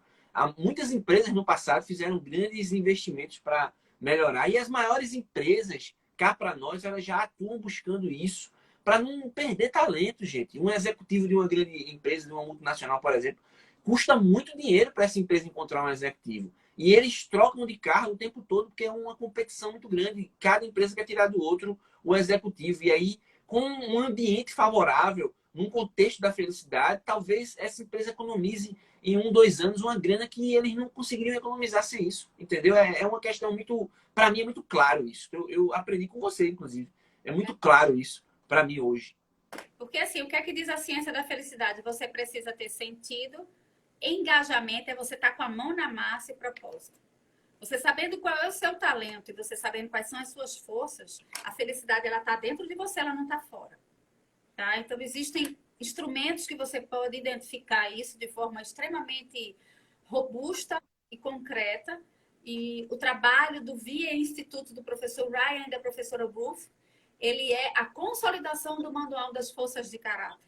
Muitas empresas no passado fizeram grandes investimentos para melhorar. E as maiores empresas, cá para nós, elas já atuam buscando isso para não perder talento, gente. Um executivo de uma grande empresa, de uma multinacional, por exemplo, custa muito dinheiro para essa empresa encontrar um executivo. E eles trocam de cargo o tempo todo, porque é uma competição muito grande. Cada empresa quer tirar do outro o executivo. E aí, com um ambiente favorável, num contexto da felicidade, talvez essa empresa economize em 2 anos uma grana que eles não conseguiriam economizar sem isso. Entendeu? É uma questão muito... Para mim é muito claro isso. Eu aprendi com você, inclusive. É muito claro isso para mim hoje. Porque assim, o que é que diz a ciência da felicidade? Você precisa ter sentido, engajamento, é você estar com a mão na massa e propósito. Você sabendo qual é o seu talento e você sabendo quais são as suas forças, a felicidade ela está dentro de você, ela não está fora. Tá? Então, existem instrumentos que você pode identificar isso de forma extremamente robusta e concreta. E o trabalho do VIA Instituto do professor Ryan e da professora Ruth, ele é a consolidação do Manual das Forças de Caráter.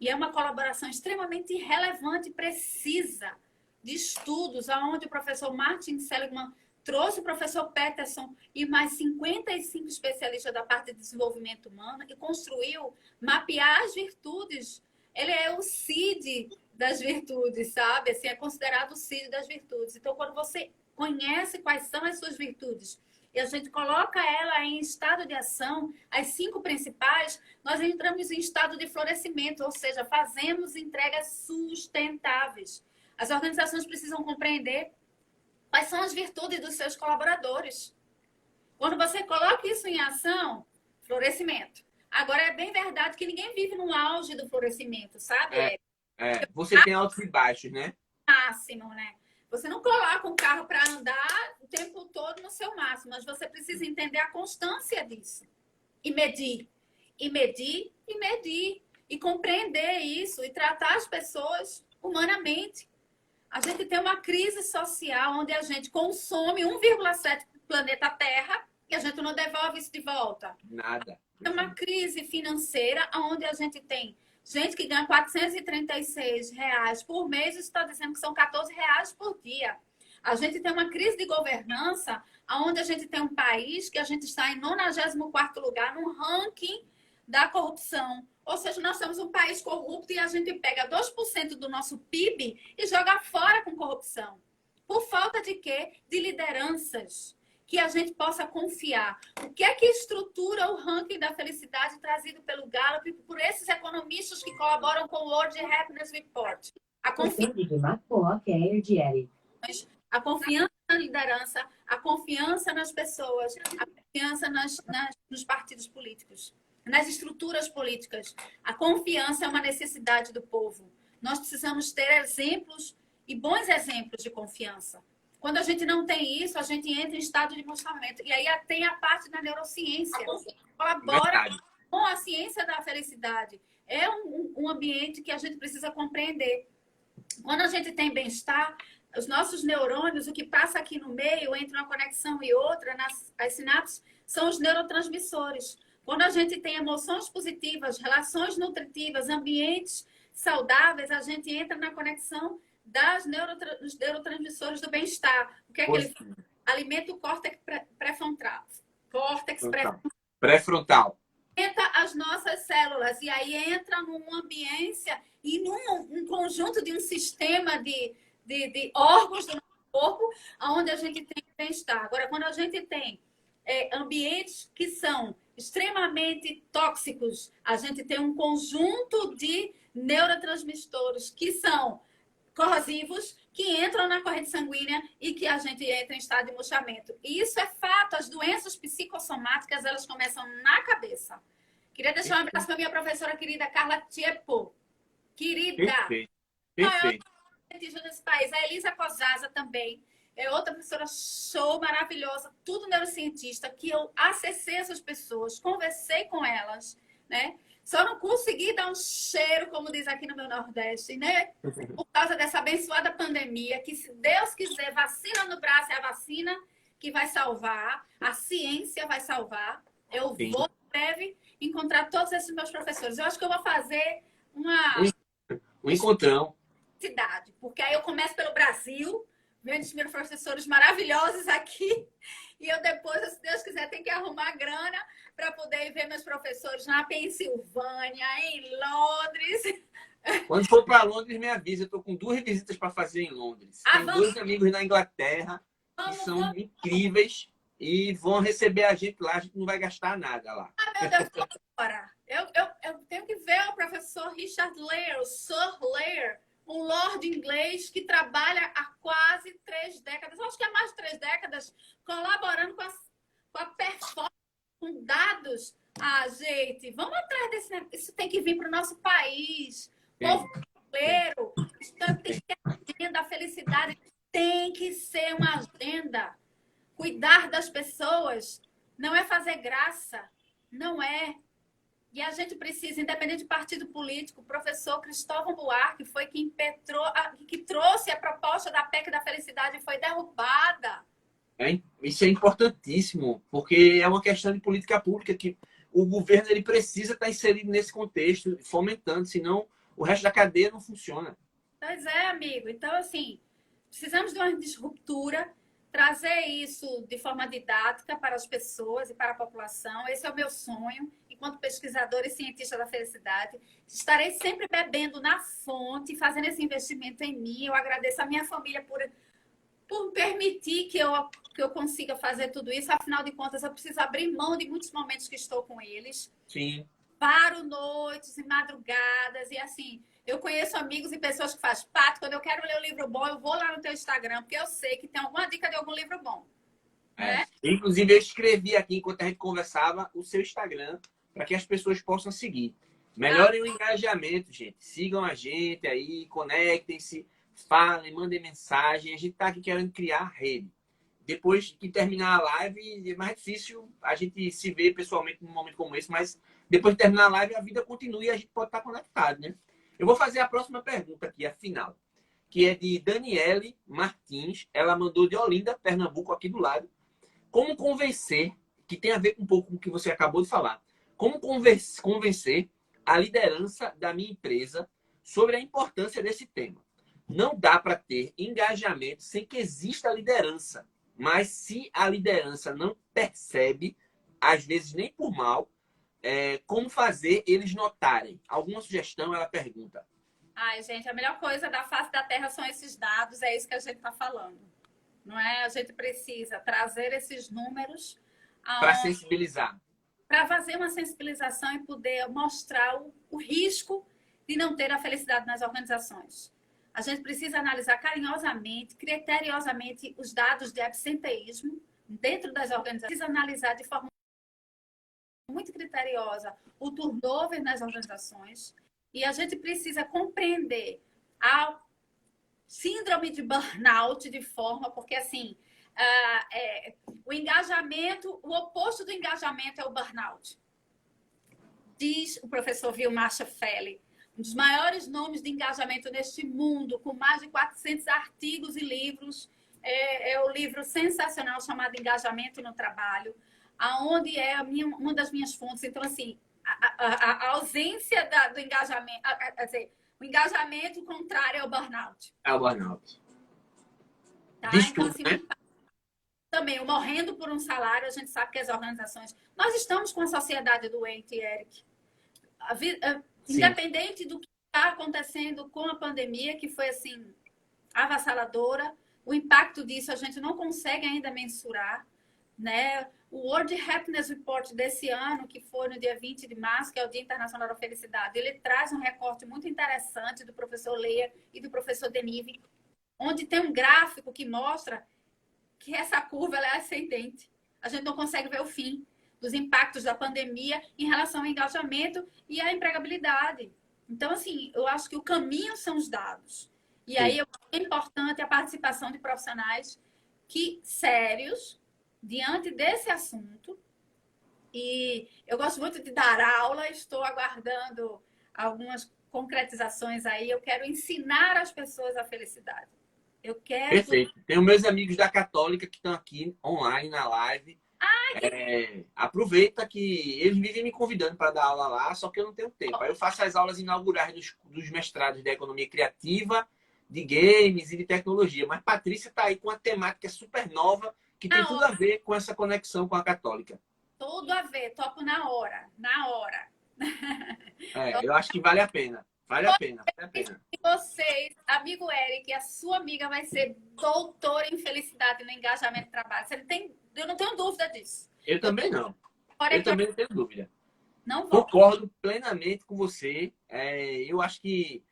E é uma colaboração extremamente relevante e precisa de estudos, onde o professor Martin Seligman trouxe o professor Peterson e mais 55 especialistas da parte de desenvolvimento humano e construiu mapear as virtudes. Ele é o CID das virtudes, sabe? Assim, é considerado o CID das virtudes. Então, quando você conhece quais são as suas virtudes e a gente coloca ela em estado de ação, as 5 principais, nós entramos em estado de florescimento, ou seja, fazemos entregas sustentáveis. As organizações precisam compreender quais são as virtudes dos seus colaboradores. Quando você coloca isso em ação, florescimento. Agora, é bem verdade que ninguém vive no auge do florescimento, sabe? Você tem altos e baixos, né? Máximo, né? Você não coloca um carro para andar o tempo todo no seu máximo, mas você precisa entender a constância disso. E medir. E medir, e medir. E compreender isso. E tratar as pessoas humanamente. A gente tem uma crise social onde a gente consome 1,7 planeta Terra e a gente não devolve isso de volta. Nada. É uma crise financeira onde a gente tem gente que ganha R$ 436 por mês e está dizendo que são R$ 14 por dia. A gente tem uma crise de governança onde a gente tem um país que a gente está em 94º lugar no ranking da corrupção. Ou seja, nós somos um país corrupto e a gente pega 2% do nosso PIB e joga fora com corrupção. Por falta de quê? De lideranças que a gente possa confiar. O que é que estrutura o ranking da felicidade trazido pelo Gallup e por esses economistas que colaboram com o World Happiness Report? A confiança na liderança, a confiança nas pessoas, a confiança nos partidos políticos, nas estruturas políticas. A confiança é uma necessidade do povo. Nós precisamos ter exemplos e bons exemplos de confiança. Quando a gente não tem isso, a gente entra em estado de mostramento. E aí tem a parte da neurociência, que colabora com a ciência da felicidade. É um ambiente que a gente precisa compreender. Quando a gente tem bem-estar, os nossos neurônios, o que passa aqui no meio, entre uma conexão e outra, as sinapses, são os neurotransmissores. Quando a gente tem emoções positivas, relações nutritivas, ambientes saudáveis, a gente entra na conexão dos neurotransmissores do bem-estar. O que é que ele faz? Alimenta o córtex pré-frontal. Pré-frontal. Alimenta as nossas células e aí entra numa ambiência e num conjunto de um sistema de órgãos do nosso corpo onde a gente tem bem-estar. Agora, quando a gente tem ambientes que são extremamente tóxicos, a gente tem um conjunto de neurotransmissores que são corrosivos, que entram na corrente sanguínea e que a gente entra em estado de murchamento. E isso é fato, as doenças psicossomáticas, elas começam na cabeça. Queria deixar um abraço para minha professora querida Carla Tiepo. Querida! Perfeito. cientista nesse país. A Elisa Cosaza também é outra professora show, maravilhosa, tudo neurocientista, que eu acessei essas pessoas, conversei com elas, né? Só não consegui dar um cheiro, como diz aqui no meu Nordeste, né? Por causa dessa abençoada pandemia, que se Deus quiser, vacina no braço é a vacina que vai salvar, a ciência vai salvar. Eu Sim. vou, em breve, encontrar todos esses meus professores. Eu acho que eu vou fazer Um encontrão. cidade, porque aí eu começo pelo Brasil, vendo os meus professores maravilhosos aqui, e eu depois, se Deus quiser, tenho que arrumar grana para poder ir ver meus professores na Pensilvânia, em Londres. Quando for para Londres, me avisa. Eu estou com 2 visitas para fazer em Londres. Tem 2 amigos na Inglaterra que são incríveis e vão receber a gente lá. A gente não vai gastar nada lá. Meu Deus, agora. Eu tenho que ver o professor Richard Lear, o Sir Lear, um lord inglês que trabalha há quase 3 décadas, acho que há mais de 3 décadas, colaborando com a performance, com dados. Ah, gente, vamos atrás desse negócio. Isso tem que vir para o nosso país. Povo brasileiro, isso tem que ter agenda, a felicidade tem que ser uma agenda. Cuidar das pessoas não é fazer graça, não é. E a gente precisa, independente de partido político, o professor Cristóvão Buarque foi quem que trouxe a proposta da PEC da felicidade e foi derrubada. Isso é importantíssimo, porque é uma questão de política pública que o governo ele precisa estar inserido nesse contexto, fomentando, senão o resto da cadeia não funciona. Pois é, amigo. Então, assim, precisamos de uma disruptura, trazer isso de forma didática para as pessoas e para a população. Esse é o meu sonho. Enquanto pesquisadora e cientista da felicidade, estarei sempre bebendo na fonte, fazendo esse investimento em mim. Eu agradeço a minha família por permitir que eu consiga fazer tudo isso. Afinal de contas, eu preciso abrir mão de muitos momentos que estou com eles. Sim. Paro noites e madrugadas. E assim, eu conheço amigos e pessoas que fazem pato. Quando eu quero ler um livro bom, eu vou lá no teu Instagram, porque eu sei que tem alguma dica de algum livro bom. Né? Inclusive, eu escrevi aqui, enquanto a gente conversava, o seu Instagram, para que as pessoas possam seguir. Melhorem o engajamento, gente. Sigam a gente aí, conectem-se, falem, mandem mensagem. A gente está aqui querendo criar rede. Depois que terminar a live, é mais difícil a gente se ver pessoalmente num momento como esse, mas depois de terminar a live, a vida continua e a gente pode estar conectado, né? Eu vou fazer a próxima pergunta aqui, a final, que é de Daniele Martins. Ela mandou de Olinda, Pernambuco, aqui do lado. Como convencer, que tem a ver um pouco com o que você acabou de falar, como convencer a liderança da minha empresa sobre a importância desse tema? Não dá para ter engajamento sem que exista liderança. Mas se a liderança não percebe, às vezes nem por mal, como fazer eles notarem? Alguma sugestão? Ela pergunta. Ai, gente, a melhor coisa da face da Terra são esses dados, é isso que a gente está falando. Não é? A gente precisa trazer esses números para sensibilizar. Para fazer uma sensibilização e poder mostrar o risco de não ter a felicidade nas organizações. A gente precisa analisar carinhosamente, criteriosamente, os dados de absenteísmo dentro das organizações. Precisa analisar de forma muito criteriosa o turnover nas organizações. E a gente precisa compreender a síndrome de burnout de forma, porque assim, o engajamento, o oposto do engajamento é o burnout. Diz o professor Vilmar Schaffelli, um dos maiores nomes de engajamento neste mundo, com mais de 400 artigos e livros. É o livro sensacional chamado Engajamento no Trabalho, aonde é uma das minhas fontes. Então, assim, a ausência do engajamento, o engajamento contrário ao burnout. É o burnout. Tá? Então, assim, né? Também, o morrendo por um salário, a gente sabe que as organizações... Nós estamos com a sociedade doente, Eric. Independente do que está acontecendo com a pandemia, que foi, assim, avassaladora, o impacto disso a gente não consegue ainda mensurar, né? O World Happiness Report desse ano, que foi no dia 20 de março, que é o Dia Internacional da Felicidade, ele traz um recorte muito interessante do professor Leia e do professor Denive, onde tem um gráfico que mostra que essa curva ela é ascendente. A gente não consegue ver o fim dos impactos da pandemia em relação ao engajamento e à empregabilidade. Então, assim, eu acho que o caminho são os dados. E aí é importante a participação de profissionais sérios diante desse assunto. E eu gosto muito de dar aula, estou aguardando algumas concretizações aí. Eu quero ensinar as pessoas a felicidade. Eu quero. Perfeito. Tenho meus amigos da Católica que estão aqui online na live. Aproveita que eles vivem me convidando para dar aula lá, só que eu não tenho tempo. Aí eu faço as aulas inaugurais dos mestrados de Economia Criativa, de Games e de Tecnologia. Mas Patrícia está aí com uma temática super nova que tem tudo a ver com essa conexão com a Católica. Tudo a ver, topo na hora, na hora. Eu acho que vale a pena. Vale a pena, vale a pena. E vocês, amigo Eric, a sua amiga vai ser doutora em felicidade no engajamento de trabalho. Eu não tenho dúvida disso. Eu também não. Eu também não tenho dúvida. Não vou. Concordo plenamente com você. Eu acho que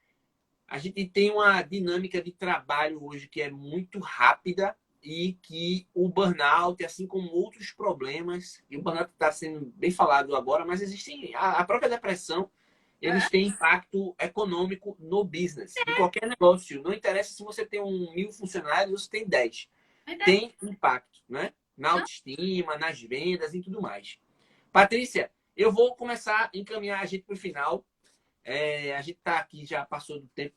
a gente tem uma dinâmica de trabalho hoje que é muito rápida e que o burnout, assim como outros problemas, e o burnout está sendo bem falado agora, mas existem a própria depressão, eles têm impacto econômico no business, em qualquer negócio. Não interessa se você tem 1.000 funcionários ou se tem 10. Tem impacto, né? Na autoestima, nas vendas e tudo mais. Patrícia, eu vou começar a encaminhar a gente para o final. A gente está aqui, já passou do tempo.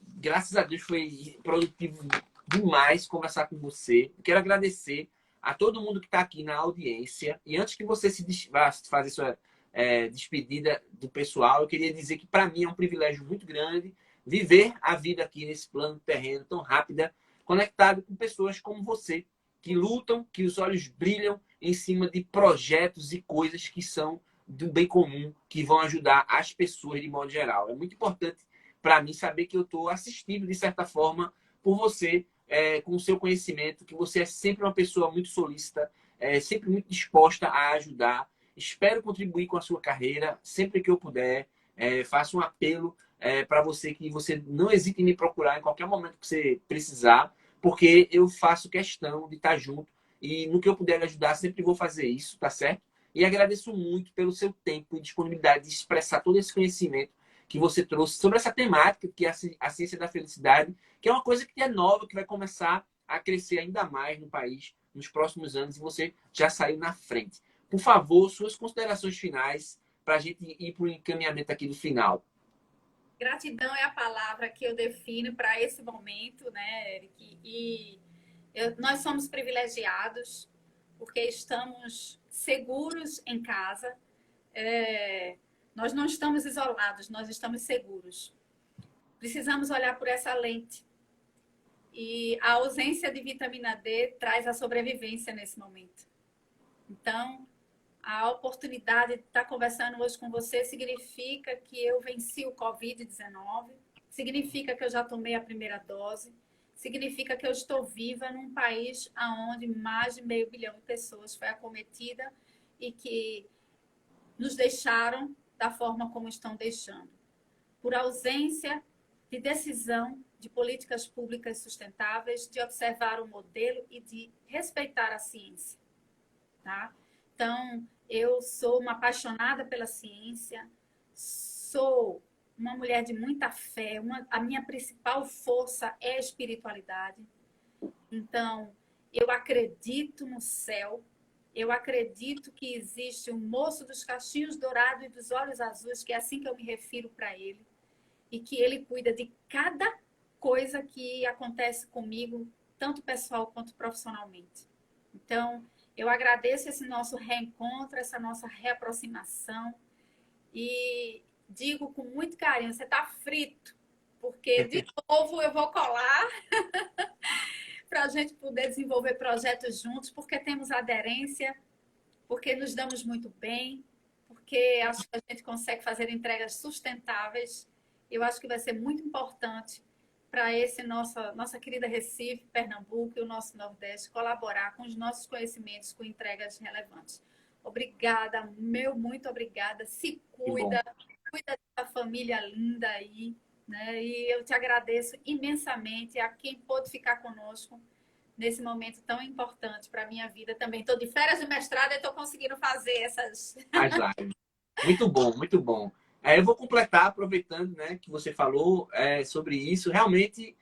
Graças a Deus foi produtivo demais conversar com você. Quero agradecer a todo mundo que está aqui na audiência. E antes que você vá fazer sua despedida do pessoal, eu queria dizer que para mim é um privilégio muito grande viver a vida aqui nesse plano terreno tão rápida, conectado com pessoas como você, que lutam, que os olhos brilham em cima de projetos e coisas que são do bem comum, que vão ajudar as pessoas de modo geral. É muito importante para mim saber que eu estou assistido, de certa forma, por você, com o seu conhecimento, que você é sempre uma pessoa muito solícita, sempre muito disposta a ajudar. Espero contribuir com a sua carreira, sempre que eu puder. Faço um apelo para você, que você não hesite em me procurar em qualquer momento que você precisar, porque eu faço questão de estar junto e no que eu puder ajudar, sempre vou fazer isso, tá certo? E agradeço muito pelo seu tempo e disponibilidade de expressar todo esse conhecimento que você trouxe sobre essa temática, que é a ciência da felicidade, que é uma coisa que é nova, que vai começar a crescer ainda mais no país nos próximos anos, e você já saiu na frente. Por favor, suas considerações finais para a gente ir para o encaminhamento aqui do final. Gratidão é a palavra que eu defino para esse momento, né, Eric? E nós somos privilegiados porque estamos seguros em casa. Nós não estamos isolados, nós estamos seguros. Precisamos olhar por essa lente. E a ausência de vitamina D traz a sobrevivência nesse momento. Então, a oportunidade de estar conversando hoje com você significa que eu venci o Covid-19, significa que eu já tomei a primeira dose, significa que eu estou viva num país onde mais de 500 milhão de pessoas foi acometida e que nos deixaram da forma como estão deixando, por ausência de decisão de políticas públicas sustentáveis, de observar o modelo e de respeitar a ciência. Tá? Então, eu sou uma apaixonada pela ciência, sou uma mulher de muita fé, a minha principal força é a espiritualidade. Então, eu acredito no céu, eu acredito que existe um moço dos cachinhos dourados e dos olhos azuis, que é assim que eu me refiro para ele, e que ele cuida de cada coisa que acontece comigo, tanto pessoal quanto profissionalmente. Então, eu agradeço esse nosso reencontro, essa nossa reaproximação e digo com muito carinho, você está frito, porque de novo eu vou colar para a gente poder desenvolver projetos juntos, porque temos aderência, porque nos damos muito bem, porque acho que a gente consegue fazer entregas sustentáveis. Eu acho que vai ser muito importante para nossa querida Recife, Pernambuco e o nosso Nordeste colaborar com os nossos conhecimentos, com entregas relevantes. Obrigada, muito obrigada. Se cuida da família linda aí, né? E eu te agradeço imensamente a quem pôde ficar conosco nesse momento tão importante para a minha vida também. Estou de férias de mestrado e estou conseguindo fazer essas... As lives. Muito bom, muito bom. Eu vou completar, aproveitando, né, que você falou sobre isso. Realmente,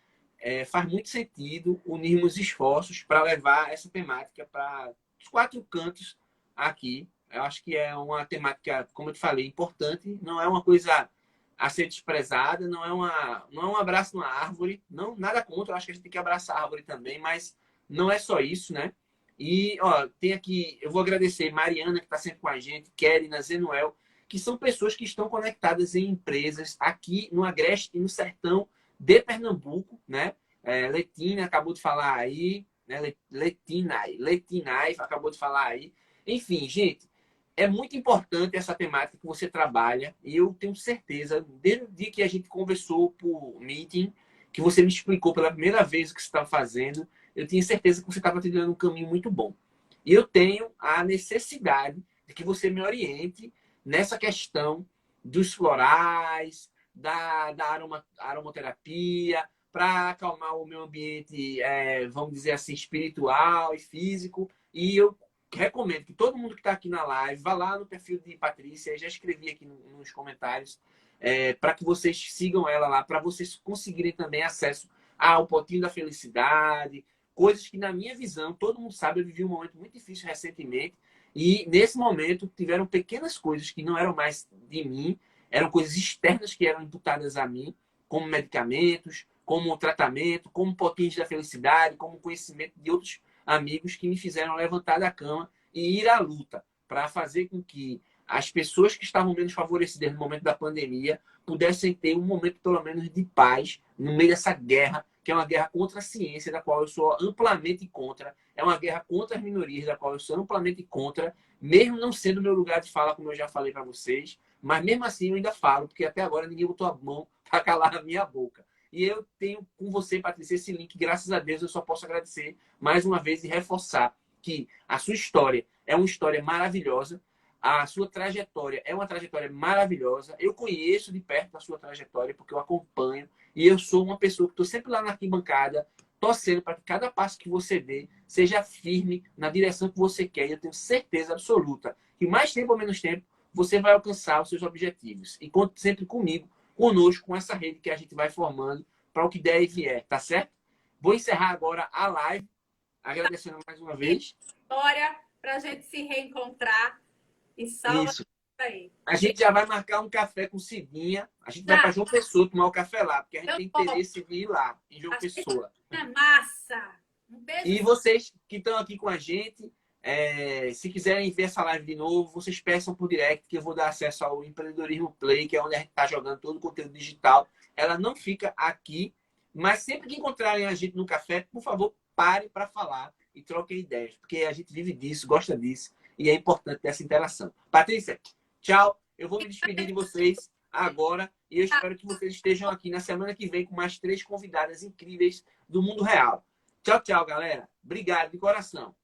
faz muito sentido unirmos esforços para levar essa temática para os 4 cantos aqui. Eu acho que é uma temática, como eu te falei, importante. Não é uma coisa a ser desprezada, não é um abraço na árvore. Não, nada contra, eu acho que a gente tem que abraçar a árvore também, mas não é só isso, né? E, ó, tem aqui, eu vou agradecer Mariana, que está sempre com a gente, Kerina, Zenuel, que são pessoas que estão conectadas em empresas aqui no Agreste e no Sertão de Pernambuco, né? Letina acabou de falar aí, né? Letinai acabou de falar aí. Enfim, gente, é muito importante essa temática que você trabalha e eu tenho certeza, desde o dia que a gente conversou por meeting, que você me explicou pela primeira vez o que você estava fazendo, eu tinha certeza que você estava trilhando um caminho muito bom. E eu tenho a necessidade de que você me oriente nessa questão dos florais, da aromaterapia, para acalmar o meu ambiente, vamos dizer assim, espiritual e físico. E eu recomendo que todo mundo que está aqui na live vá lá no perfil de Patrícia, já escrevi aqui nos comentários, para que vocês sigam ela lá, para vocês conseguirem também acesso ao potinho da felicidade, coisas que, na minha visão, todo mundo sabe, eu vivi um momento muito difícil recentemente, e nesse momento tiveram pequenas coisas que não eram mais de mim, eram coisas externas que eram imputadas a mim, como medicamentos, como tratamento, como potinhos da felicidade, como conhecimento de outros amigos que me fizeram levantar da cama e ir à luta para fazer com que as pessoas que estavam menos favorecidas no momento da pandemia pudessem ter um momento, pelo menos, de paz no meio dessa guerra, que é uma guerra contra a ciência, da qual eu sou amplamente contra, é uma guerra contra as minorias, da qual eu sou amplamente contra, mesmo não sendo o meu lugar de fala, como eu já falei para vocês, mas mesmo assim eu ainda falo, porque até agora ninguém botou a mão para calar a minha boca. E eu tenho com você, Patrícia, esse link, graças a Deus, eu só posso agradecer mais uma vez e reforçar que a sua história é uma história maravilhosa, a sua trajetória é uma trajetória maravilhosa. Eu conheço de perto a sua trajetória porque eu acompanho e eu sou uma pessoa que estou sempre lá na arquibancada torcendo para que cada passo que você dê seja firme na direção que você quer. E eu tenho certeza absoluta que mais tempo ou menos tempo você vai alcançar os seus objetivos. E conte sempre comigo, conosco, com essa rede que a gente vai formando para o que der e vier, tá certo? Vou encerrar agora a live, agradecendo mais uma vez. História para a gente se reencontrar. E salva Isso. aí. A gente já vai marcar um café com Cidinha. A gente vai para João Pessoa tomar o café lá, porque a gente tem interesse de ir lá, em João Pessoa. É massa! Um beijo. E vocês que estão aqui com a gente, se quiserem ver essa live de novo, vocês peçam por direct, que eu vou dar acesso ao Empreendedorismo Play, que é onde a gente está jogando todo o conteúdo digital. Ela não fica aqui, mas sempre que encontrarem a gente no café, por favor, parem para falar e troquem ideias, porque a gente vive disso, gosta disso. E é importante essa interação. Patrícia, tchau. Eu vou me despedir de vocês agora e eu espero que vocês estejam aqui na semana que vem com mais 3 convidadas incríveis do mundo real. Tchau, tchau, galera. Obrigado de coração.